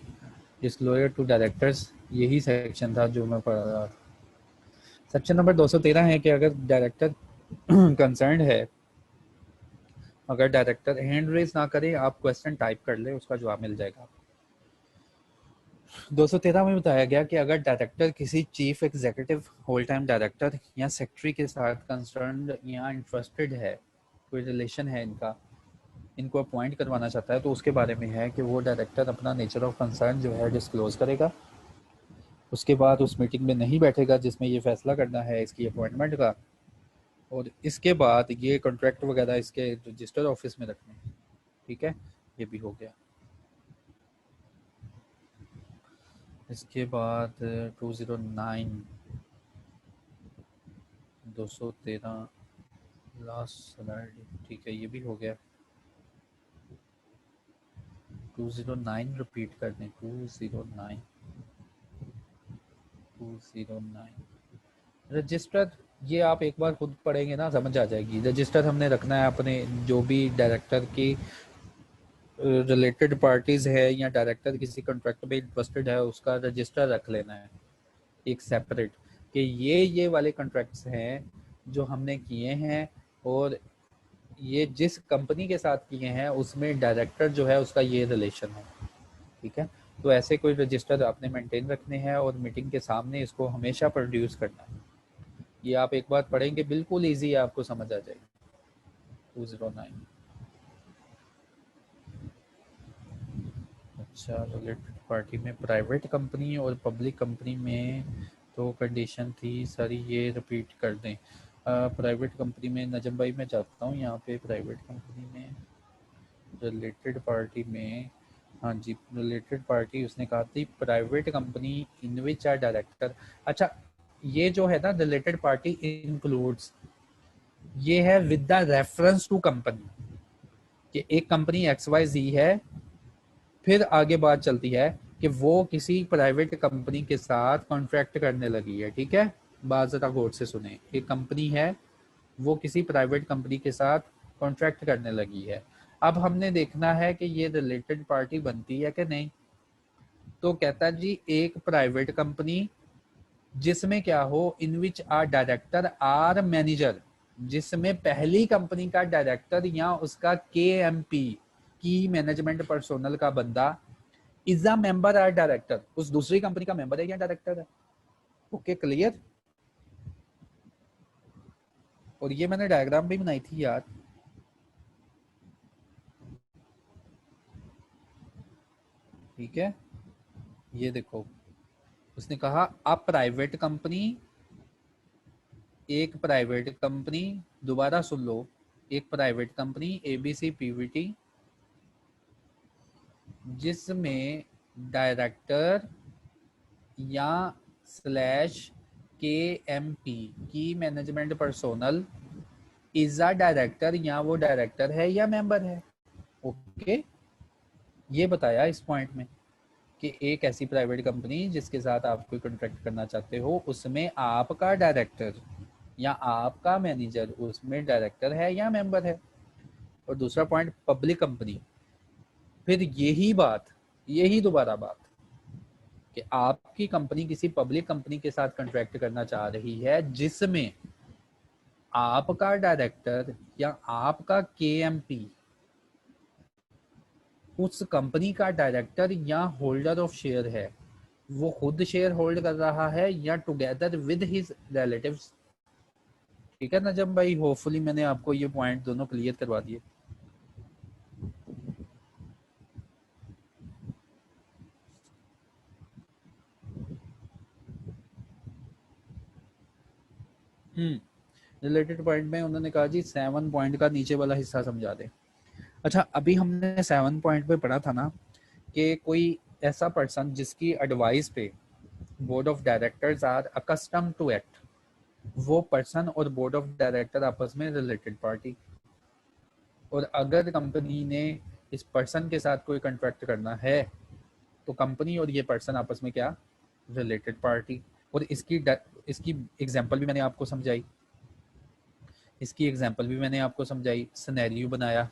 डिस्क्लोजर टू डायरेक्टर्स, यही सेक्शन था जो मैं पढ़ रहा था। सेक्शन नंबर 213 है कि अगर डायरेक्टर कंसर्न है, अगर डायरेक्टर हैंड रेज ना करे, आप क्वेश्चन टाइप कर ले, उसका जवाब मिल जाएगा। 213 में बताया गया कि अगर डायरेक्टर किसी chief executive, whole time director या सेक्रेटरी के साथ कंसर्न या इंटरेस्टेड है, कोई रिलेशन है इनका, इनको अपॉइंट करवाना चाहता है, तो उसके बारे में है कि वो डायरेक्टर अपना नेचर ऑफ कंसर्न जो है डिस्क्लोज करेगा। उसके बाद उस मीटिंग में नहीं बैठेगा जिसमें ये फैसला करना है इसकी अपॉइंटमेंट का, और इसके बाद ये कॉन्ट्रैक्ट वगैरह इसके रजिस्टर ऑफिस में रखने हैं। ठीक है, ये भी हो गया। इसके बाद 209 213 लास्ट स्लाइड, ठीक है, ये भी हो गया। 209 रिपीट कर दें, 209 रजिस्टर। ये आप एक बार खुद पढ़ेंगे ना समझ आ जाएगी। रजिस्टर हमने रखना है अपने जो भी डायरेक्टर की रिलेटेड पार्टीज है या डायरेक्टर किसी कॉन्ट्रैक्ट में इंटरेस्टेड है, उसका रजिस्टर रख लेना है एक सेपरेट, कि ये वाले कॉन्ट्रैक्ट्स हैं जो हमने किए हैं और ये जिस कंपनी के साथ किए हैं उसमें डायरेक्टर जो है उसका ये रिलेशन है। ठीक है, तो ऐसे कोई रजिस्टर आपने मेंटेन रखने हैं और मीटिंग के सामने इसको हमेशा प्रोड्यूस करना है। ये आप एक बार पढ़ेंगे बिल्कुल इजी है, आपको समझ आ जाएगी। 209। अच्छा, रिलेटेड पार्टी में प्राइवेट कंपनी और पब्लिक कंपनी में तो कंडीशन थी सारी, ये रिपीट कर दें। प्राइवेट कंपनी में नजम भाई मैं चाहता हूँ यहाँ पे प्राइवेट कंपनी में रिलेटेड पार्टी में, हाँ जी, रिलेटेड पार्टी उसने कहा थी private company in which are director. अच्छा, ये जो है ना रिलेटेड पार्टी इंक्लूड्स, ये है with the reference to company, कि एक कंपनी एक्स वाई जी है, फिर आगे बात चलती है कि वो किसी प्राइवेट कंपनी के साथ कॉन्ट्रैक्ट करने लगी है। ठीक है, बात जरा गौर से सुने। एक कंपनी है, वो किसी प्राइवेट कंपनी के साथ कॉन्ट्रैक्ट करने लगी है। अब हमने देखना है कि ये रिलेटेड पार्टी बनती है कि नहीं। तो कहता है जी एक प्राइवेट कंपनी जिसमें क्या हो, in which are director or manager, जिसमें पहली कंपनी का डायरेक्टर या उसका के एम पी की मैनेजमेंट पर्सोनल का बंदा is a member or director, उस दूसरी कंपनी का मेंबर है या डायरेक्टर है। Okay, clear. और ये मैंने डायग्राम भी बनाई थी यार। ठीक है, ये देखो, उसने कहा अब प्राइवेट कंपनी, एक प्राइवेट कंपनी, दोबारा सुन लो, एक प्राइवेट कंपनी एबीसी पीवीटी जिसमें डायरेक्टर या स्लैश के एम पी की management personnel is a director, या वो डायरेक्टर है या मेंबर है। ओके, ये बताया इस पॉइंट में कि एक ऐसी प्राइवेट कंपनी जिसके साथ आप कोई कॉन्ट्रैक्ट करना चाहते हो उसमें आपका डायरेक्टर या आपका मैनेजर उसमें डायरेक्टर है या मेंबर है। और दूसरा पॉइंट पब्लिक कंपनी, फिर यही दोबारा बात कि आपकी कंपनी किसी पब्लिक कंपनी के साथ कॉन्ट्रैक्ट करना चाह रही है जिसमें आपका डायरेक्टर या आपका केएमपी उस कंपनी का डायरेक्टर या होल्डर ऑफ शेयर है, वो खुद शेयर होल्ड कर रहा है या टुगेदर विद हिज रिलेटिव्स। ठीक है नजम भाई, होपफुली मैंने आपको ये पॉइंट दोनों क्लियर करवा दिए। रिलेटेड पॉइंट में उन्होंने कहा जी 7 पॉइंट का नीचे वाला हिस्सा समझा दे। अच्छा, अभी हमने 7 पॉइंट पे पढ़ा था ना कि कोई ऐसा पर्सन जिसकी एडवाइस पे board of directors are accustom to act, वो पर्सन और बोर्ड ऑफ डायरेक्टर आपस में रिलेटेड पार्टी। और अगर कंपनी ने इस पर्सन के साथ कोई कॉन्ट्रैक्ट करना है तो कंपनी और ये पर्सन आपस में क्या, रिलेटेड पार्टी। और इसकी एग्जांपल भी मैंने आपको समझाई, सिनेरियो बनाया।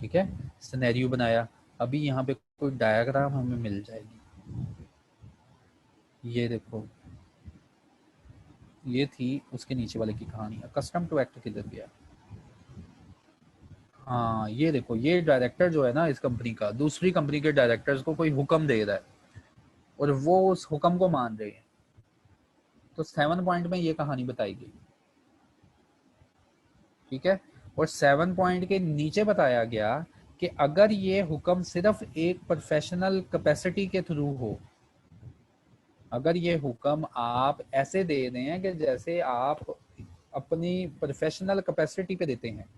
ठीक है, सिनेरियो बनाया। अभी यहाँ पे कोई डायग्राम हमें मिल जाएगी, ये देखो, ये थी उसके नीचे वाले की कहानी। कस्टम टू एक्ट किधर गया, हाँ ये देखो, ये डायरेक्टर जो है ना इस कंपनी का दूसरी कंपनी के डायरेक्टर्स को कोई हुक्म दे रहा है और वो उस हुक्म को मान रहे हैं। तो 7 पॉइंट में ये कहानी बताई गई। ठीक है, और 7 पॉइंट के नीचे बताया गया कि अगर ये हुक्म सिर्फ एक प्रोफेशनल कैपेसिटी के थ्रू हो, अगर ये हुक्म आप ऐसे दे रहे हैं कि जैसे आप अपनी प्रोफेशनल कैपेसिटी पे देते हैं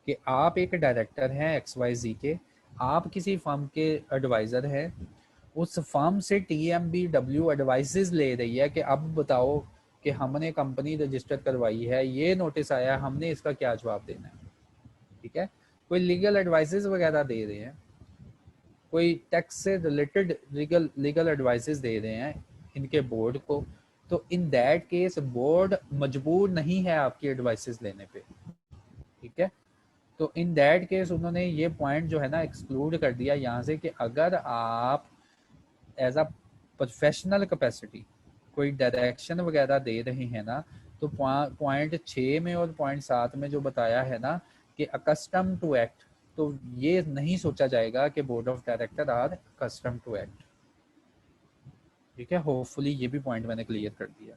कि आप एक डायरेक्टर हैं XYZ के, आप किसी फर्म के एडवाइज़र हैं, उस फर्म से TMBW एडवाइसेस ले रही है कि अब बताओ कि हमने कंपनी रजिस्टर करवाई है, ये नोटिस आया, हमने इसका क्या जवाब देना है। ठीक है, कोई लीगल एडवाइसेस वगैरह दे रहे हैं, कोई टैक्स से रिलेटेड लीगल एडवाइसेस दे रहे हैं इनके बोर्ड को, तो इन दैट केस बोर्ड मजबूर नहीं है आपकी एडवाइसेस लेने पे। ठीक है, तो इन दैट केस उन्होंने ये पॉइंट जो है ना एक्सक्लूड कर दिया यहाँ से कि अगर आप एज अ प्रोफेशनल कैपेसिटी कोई डायरेक्शन वगैरह दे रहे हैं ना, तो पॉइंट 6 में और पॉइंट 7 में जो बताया है ना कि अकस्टम टू एक्ट, तो ये नहीं सोचा जाएगा कि board of director are accustom to act. ठीक है, होपफुली ये भी पॉइंट मैंने क्लियर कर दिया।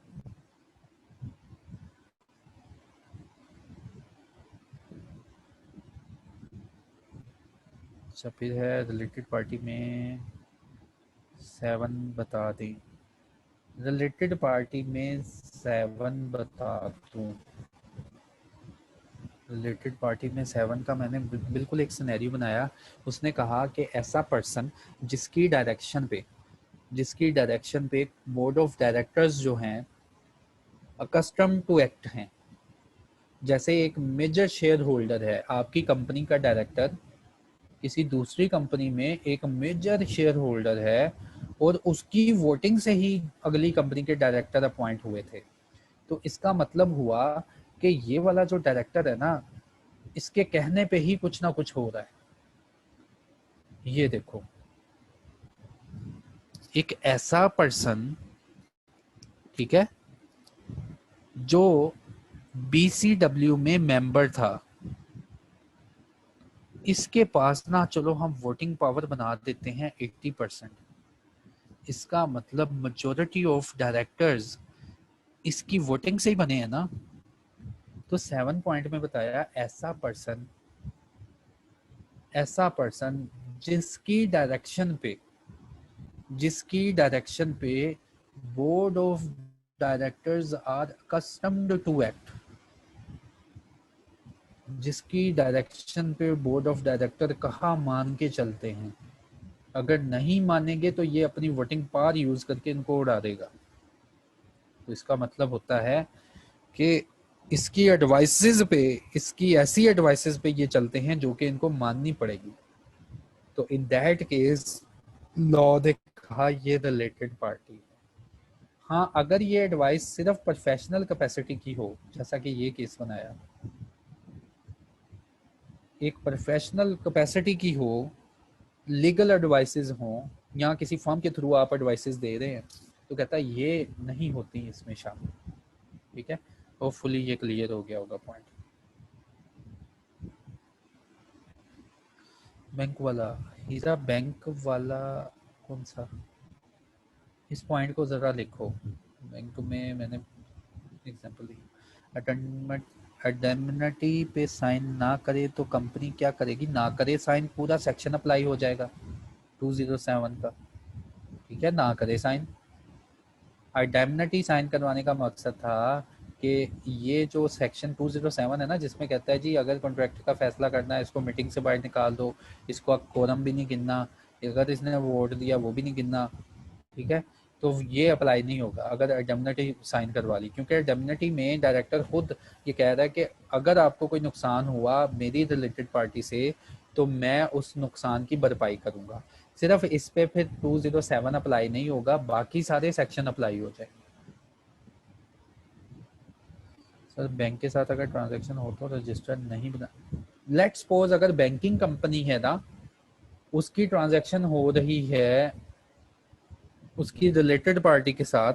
अच्छा, फिर है रिलेटेड पार्टी में 7 बता दें, रिलेटेड पार्टी में 7 बता दूँ। रिलेटेड पार्टी में 7 का मैंने बिल्कुल एक सिनेरियो बनाया। उसने कहा कि ऐसा पर्सन जिसकी डायरेक्शन पे बोर्ड ऑफ डायरेक्टर्स जो हैं अकस्टम टू एक्ट हैं, जैसे एक मेजर शेयर होल्डर है आपकी कंपनी का डायरेक्टर, किसी दूसरी कंपनी में एक मेजर शेयर होल्डर है और उसकी वोटिंग से ही अगली कंपनी के डायरेक्टर अपॉइंट हुए थे। तो इसका मतलब हुआ कि ये वाला जो डायरेक्टर है ना, इसके कहने पे ही कुछ ना कुछ हो रहा है। ये देखो, एक ऐसा पर्सन, ठीक है, जो BCW में मेंबर था, इसके पास ना चलो हम वोटिंग पावर बना देते हैं 80%। इसका मतलब मेजॉरिटी ऑफ डायरेक्टर्स इसकी वोटिंग से ही बने हैं ना। तो 7 पॉइंट में बताया ऐसा पर्सन जिसकी डायरेक्शन पे board of directors are accustomed to act, जिसकी डायरेक्शन पे बोर्ड ऑफ डायरेक्टर कहाँ मान के चलते हैं, अगर नहीं मानेंगे तो ये अपनी वोटिंग पावर यूज करके इनको उड़ा देगा। तो इसका मतलब होता है कि इसकी ऐसी एडवाइसेस पे ये चलते हैं जो कि इनको माननी पड़ेगी। तो इन दैट केस लॉ ने कहा ये रिलेटेड पार्टी है। हाँ, अगर ये एडवाइस सिर्फ प्रोफेशनल कैपेसिटी की हो, जैसा कि ये केस बनाया, एक प्रोफेशनल कैपेसिटी की हो, लीगल एडवाइसेस हों, या किसी फर्म के थ्रू आप एडवाइसेस दे रहे हैं, तो कहता है ये नहीं होती इसमें शामिल। ठीक है, होपफुली ये क्लियर हो गया होगा पॉइंट। बैंक वाला हीरा, बैंक वाला कौन सा, इस पॉइंट को ज़रा लिखो। बैंक में मैंने एग्जांपल दी, अडेमनिटी पे साइन ना करे तो कंपनी क्या करेगी, ना करे साइन, पूरा सेक्शन अप्लाई हो जाएगा 207 का। ठीक है, ना करे साइन। अडेमनिटी साइन करवाने का मकसद था कि ये जो सेक्शन 207 है ना, जिसमें कहता है जी अगर कॉन्ट्रैक्ट का फैसला करना है इसको मीटिंग से बाहर निकाल दो, इसको कोरम भी नहीं गिनना, अगर इसने वोट दिया वो भी नहीं गिनना। ठीक है, तो ये अप्लाई नहीं होगा अगर इंडेमनिटी साइन करवा ली, क्योंकि इंडेमनिटी में डायरेक्टर खुद ये कह रहा है कि अगर आपको कोई नुकसान हुआ मेरी रिलेटेड पार्टी से तो मैं उस नुकसान की भरपाई करूंगा। सिर्फ इस पे फिर 207 अप्लाई नहीं होगा, बाकी सारे सेक्शन अप्लाई हो जाएंगे। सर बैंक के साथ अगर ट्रांजैक्शन हो तो रजिस्टर नहीं बना, लेट्स सपोज अगर बैंकिंग कंपनी है ना, उसकी ट्रांजैक्शन हो रही है उसकी रिलेटेड पार्टी के साथ,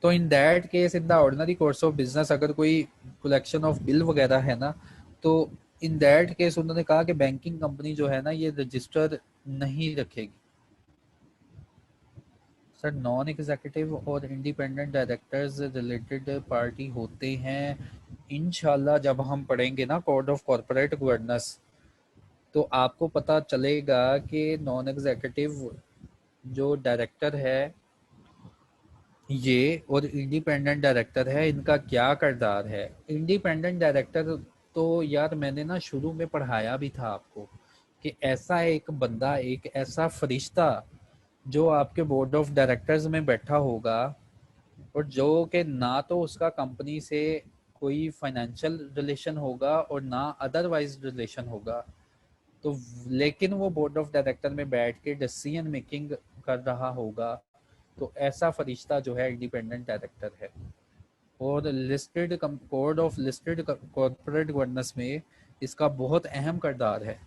तो in that case in the ordinary course of business अगर कोई कलेक्शन ऑफ बिल वगैरह है ना, तो इन दैट केस उन्होंने कहा कि बैंकिंग कंपनी जो है ना ये रजिस्टर नहीं रखेगी। सर नॉन एग्जीक्यूटिव और इंडिपेंडेंट डायरेक्टर्स रिलेटेड पार्टी होते हैं, इंशाल्लाह जब हम पढ़ेंगे ना कोड ऑफ कॉर्पोरेट गवर्नेंस तो आपको पता चलेगा कि नॉन एग्जीक्यूटिव जो डायरेक्टर है ये और इंडिपेंडेंट डायरेक्टर है, इनका क्या किरदार है। इंडिपेंडेंट डायरेक्टर तो यार मैंने ना शुरू में पढ़ाया भी था आपको कि ऐसा एक बंदा, एक ऐसा फरिश्ता जो आपके बोर्ड ऑफ डायरेक्टर्स में बैठा होगा और जो कि ना तो उसका कंपनी से कोई फाइनेंशियल रिलेशन होगा और ना अदरवाइज रिलेशन होगा, तो लेकिन वो बोर्ड ऑफ डायरेक्टर में बैठ के डिसीजन मेकिंग कर रहा होगा, तो ऐसा फरिश्ता जो है इंडिपेंडेंट डायरेक्टर है। और listed code of listed corporate governance में इसका बहुत अहम किरदार है।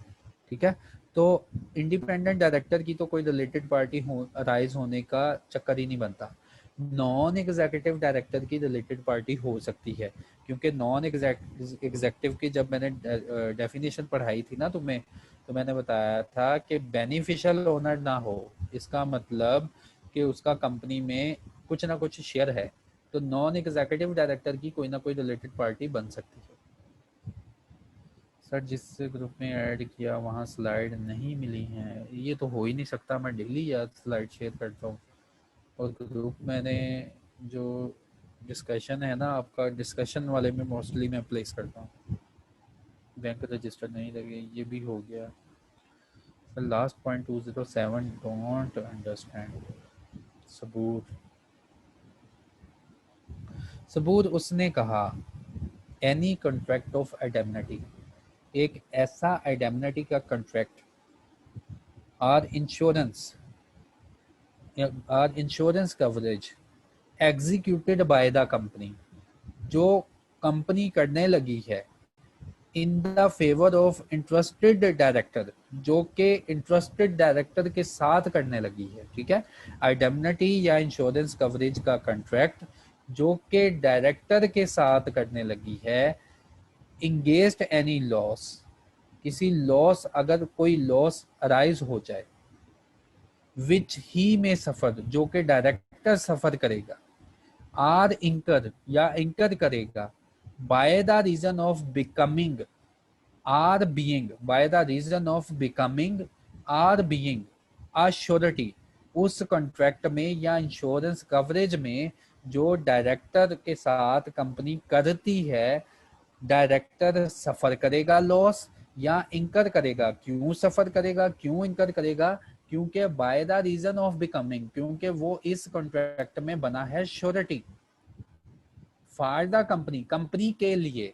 ठीक है, तो इंडिपेंडेंट डायरेक्टर की तो कोई रिलेटेड पार्टी राइज होने का चक्कर ही नहीं बनता। नॉन एग्जीक्यूटिव डायरेक्टर की रिलेटेड पार्टी हो सकती है, क्योंकि नॉन एग्जीक्यूटिव की जब मैंने डेफिनेशन पढ़ाई थी ना तुम्हें, तो मैंने बताया था कि बेनिफिशियल ओनर ना हो, इसका मतलब कि उसका कंपनी में कुछ ना कुछ शेयर है, तो नॉन एग्जीक्यूटिव डायरेक्टर की कोई ना कोई रिलेटेड पार्टी बन सकती है। सर जिस ग्रुप में ऐड किया वहाँ स्लाइड नहीं मिली हैं, ये तो हो ही नहीं सकता, मैं डेली यार स्लाइड शेयर करता हूँ। और ग्रुप मैंने जो डिस्कशन है ना आपका, डिस्कशन वाले में मोस्टली मैं प्लेस करता हूँ। बैंक रजिस्टर नहीं लगे, ये भी हो गया। Last point 207 don't understand. सबूत, सबूत उसने कहा एनी कॉन्ट्रैक्ट ऑफ आइडेमनिटी, एक ऐसा आइडेमनिटी का कॉन्ट्रैक्ट और insurance coverage executed by the company, जो कंपनी करने लगी है in the favour of interested director, जो कि इंटरेस्टेड डायरेक्टर के साथ करने लगी है। ठीक है, आइडेमनिटी या इंश्योरेंस कवरेज का कॉन्ट्रैक्ट जो कि डायरेक्टर के साथ करने लगी है, इंगेस्ट एनी लॉस, किसी लॉस, अगर कोई लॉस अराइज हो जाए, विच ही में सफर, जो कि डायरेक्टर सफर करेगा, आर इंकर या इंकर करेगा, by the reason of becoming, or being, by the reason of becoming, or being a surety, उस कॉन्ट्रैक्ट में या इंश्योरेंस कवरेज में जो डायरेक्टर के साथ कंपनी करती है, डायरेक्टर सफर करेगा लॉस या इंकर करेगा। क्यों सफर करेगा, क्यों इंकर करेगा? क्योंकि by the reason of becoming, क्योंकि वो इस कॉन्ट्रैक्ट में बना है surety for the company, company के लिए,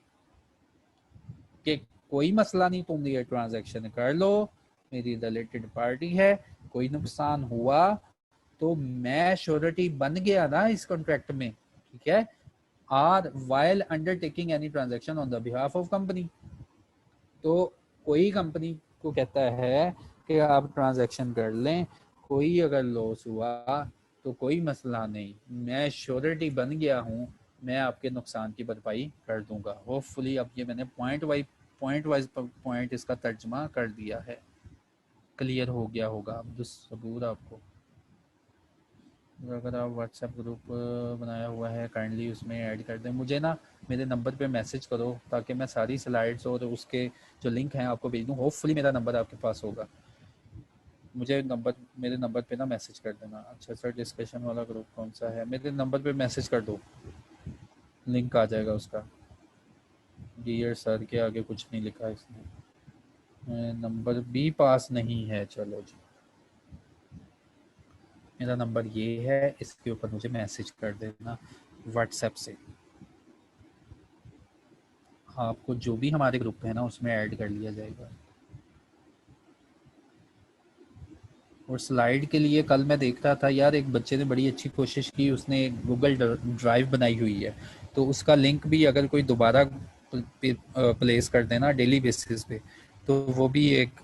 कि कोई मसला नहीं, तुम ये ट्रांजैक्शन कर लो, मेरी रिलेटेड पार्टी है, कोई नुकसान हुआ तो मैं श्योरिटी बन गया ना इस कॉन्ट्रैक्ट में। ठीक है, or while undertaking any transaction on the behalf of company, तो कोई कंपनी को कहता है कि आप ट्रांजैक्शन कर लें, कोई अगर लॉस हुआ तो कोई मसला नहीं, मैं श्योरिटी बन गया हूँ, मैं आपके नुकसान की भरपाई कर दूंगा। होपफुली अब ये मैंने पॉइंट वाइज पॉइंट इसका तर्जमा कर दिया है, क्लियर हो गया होगा। अब जो सबूत आपको, अगर आप व्हाट्सएप ग्रुप बनाया हुआ है काइंडली उसमें ऐड कर दें मुझे ना, मेरे नंबर पे मैसेज करो ताकि मैं सारी स्लाइड्स और उसके जो लिंक हैं आपको भेज दूँ। होपफुली मेरा नंबर आपके पास होगा, मुझे नंबर, मेरे नंबर पे ना मैसेज कर देना। अच्छा सर डिस्कशन वाला ग्रुप कौन सा है? मेरे नंबर पे मैसेज कर दो, लिंक आ जाएगा उसका। डियर सर के आगे कुछ नहीं लिखा इसने, नंबर भी पास नहीं है। चलो जी, मेरा नंबर ये है, इसके ऊपर मुझे मैसेज कर देना व्हाट्सएप से। आपको जो भी हमारे ग्रुप है ना उसमें ऐड कर लिया जाएगा। और स्लाइड के लिए कल मैं देख रहा था यार, एक बच्चे ने बड़ी अच्छी कोशिश की, उसने गूगल ड्राइव बनाई हुई है, तो उसका लिंक भी अगर कोई दोबारा प्लेस कर देना डेली बेसिस पे, तो वो भी एक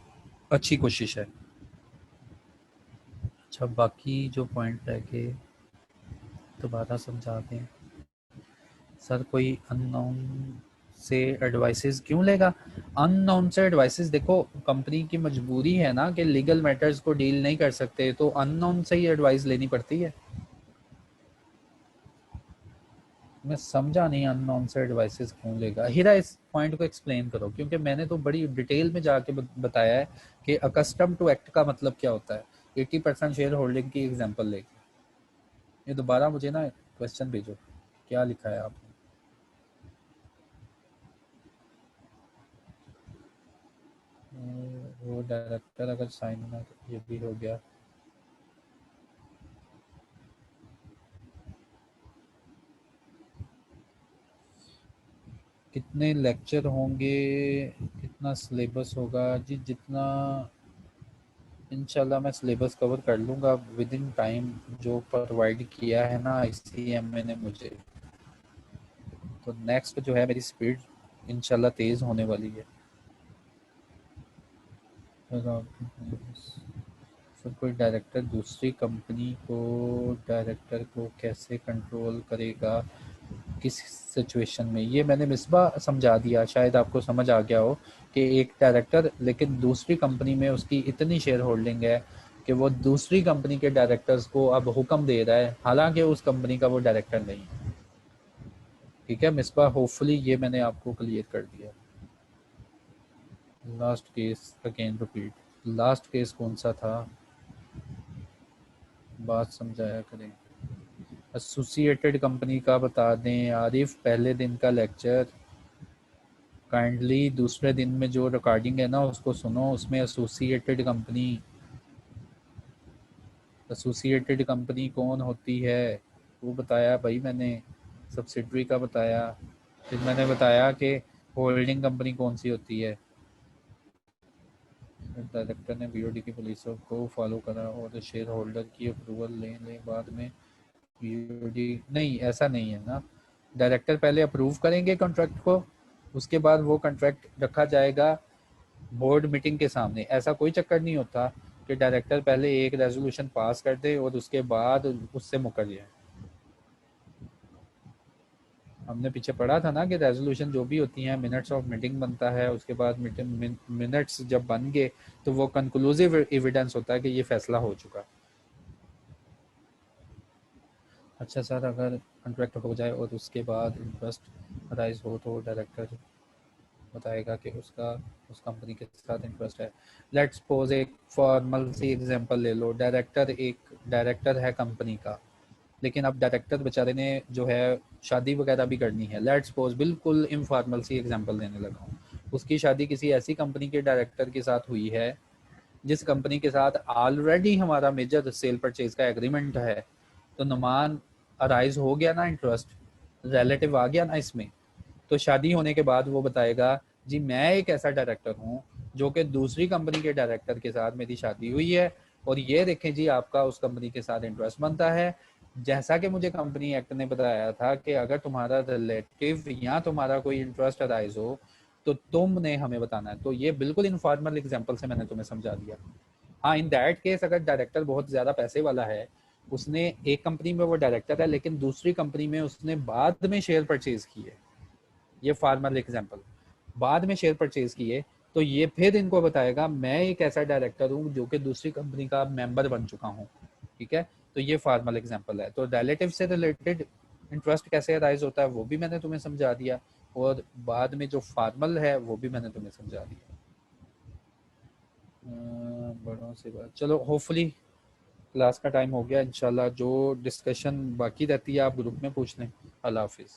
अच्छी कोशिश है। अच्छा बाकी जो पॉइंट रह के दोबारा समझा दें। सर कोई अननोन से एडवाइसेस क्यों लेगा? अननोन से एडवाइसेस, देखो कंपनी की मजबूरी है ना कि लीगल मैटर्स को डील नहीं कर सकते, तो अननोन से ही एडवाइस लेनी पड़ती है। मैं समझा नहीं, अननोन से एडवाइसेस क्यों लेगा? हीरा इस पॉइंट को एक्सप्लेन करो, क्योंकि मैंने तो बड़ी डिटेल में जाके बताया है कि अकस्टम टू एक्ट का मतलब क्या होता है। 80% शेयर होल्डिंग की एग्जांपल लेके ये दोबारा मुझे ना क्वेश्चन भेजो, क्या लिखा है आपने। वो डायरेक्टर अगर साइन ना, तो ये भी हो गया। कितने लेक्चर होंगे, कितना सिलेबस होगा जी? जितना इंशाल्लाह मैं सिलेबस कवर कर लूँगा विद इन टाइम, जो प्रोवाइड किया है ना ICMA ने मुझे। तो नेक्स्ट जो है मेरी स्पीड इंशाल्लाह तेज़ होने वाली है। सर कोई डायरेक्टर दूसरी कंपनी को, डायरेक्टर को कैसे कंट्रोल करेगा, किस सिचुएशन में? ये मैंने मिसबा समझा दिया, शायद आपको समझ आ गया हो कि एक डायरेक्टर लेकिन दूसरी कंपनी में उसकी इतनी शेयर होल्डिंग है कि वो दूसरी कंपनी के डायरेक्टर्स को अब हुक्म दे रहा है, हालांकि उस कंपनी का वो डायरेक्टर नहीं है। ठीक है मिसबा, होपफुली ये मैंने आपको क्लियर कर दिया। Last case again repeat. Last case कौन सा था, बात समझाया करें। एसोसिएटेड कंपनी का बता दें आरिफ, पहले दिन का लेक्चर काइंडली दूसरे दिन में जो रिकॉर्डिंग है ना उसको सुनो, उसमें एसोसिएटेड कंपनी कौन होती है वो बताया भाई मैंने, सब्सिडरी का बताया, फिर मैंने बताया कि होल्डिंग कंपनी कौन सी होती है। डायरेक्टर ने BOD की पॉलिसी को फॉलो करा और शेयर होल्डर की अप्रूवल ले बाद में BOD, नहीं ऐसा नहीं है ना। डायरेक्टर पहले अप्रूव करेंगे कॉन्ट्रैक्ट को, उसके बाद वो कॉन्ट्रैक्ट रखा जाएगा बोर्ड मीटिंग के सामने। ऐसा कोई चक्कर नहीं होता कि डायरेक्टर पहले एक रेजोल्यूशन पास कर दे और उसके बाद उससे मुकर जाए। हमने पीछे पढ़ा था ना कि रेजोल्यूशन जो भी होती हैं, मिनट्स ऑफ मीटिंग बनता है, उसके बाद मिनट्स जब बन गए तो वो कंक्लूसिव एविडेंस होता है कि ये फैसला हो चुका। अच्छा सर, अगर कॉन्ट्रैक्ट हो जाए और उसके बाद इंटरेस्ट राइज हो तो डायरेक्टर बताएगा कि उसका उस कंपनी के साथ इंटरेस्ट है। लेट्स सपोज एक फॉर्मल सी एग्जांपल ले लो, डायरेक्टर है कंपनी का, लेकिन अब डायरेक्टर बेचारे ने जो है शादी वगैरह भी करनी है। लेट्स सपोज, बिल्कुल इनफॉर्मल सी एग्जांपल देने लगा हूँ, उसकी शादी किसी ऐसी कंपनी के डायरेक्टर के साथ हुई है जिस कंपनी के साथ ऑलरेडी हमारा मेजर सेल परचेज का एग्रीमेंट है। तो नुमान अराइज हो गया ना, इंटरेस्ट रिलेटिव आ गया ना इसमें। तो शादी होने के बाद वो बताएगा जी मैं एक ऐसा डायरेक्टर हूँ जो कि दूसरी कंपनी के डायरेक्टर के साथ मेरी शादी हुई है, और ये देखें जी आपका उस कंपनी के साथ इंटरेस्ट बनता है। जैसा कि मुझे कंपनी एक्ट ने बताया था कि अगर तुम्हारा रिलेटिव या तुम्हारा कोई इंटरेस्ट अराइज हो तो तुमने हमें बताना है। तो ये बिल्कुल इनफॉर्मल एग्जांपल से मैंने तुम्हें समझा दिया। हाँ, इन दैट केस अगर डायरेक्टर बहुत ज़्यादा पैसे वाला है, उसने एक कंपनी में वो डायरेक्टर है लेकिन दूसरी कंपनी में उसने बाद में शेयर परचेज किए, ये फार्मल एग्जांपल, बाद में शेयर परचेज किए, तो ये फिर इनको बताएगा मैं एक ऐसा डायरेक्टर हूँ जो कि दूसरी कंपनी का मेंबर बन चुका हूँ। ठीक है, तो ये फार्मल एग्जांपल है। तो रिलेटिव से रिलेटेड इंटरेस्ट कैसे अराइज होता है वो भी मैंने तुम्हें समझा दिया, और बाद में जो फार्मल है वो भी मैंने तुम्हें समझा दिया। बड़ों से बात, चलो होपफुली क्लास का टाइम हो गया। इंशाल्लाह जो डिस्कशन बाकी रहती है आप ग्रुप में पूछ लें। अल्लाह हाफिज़।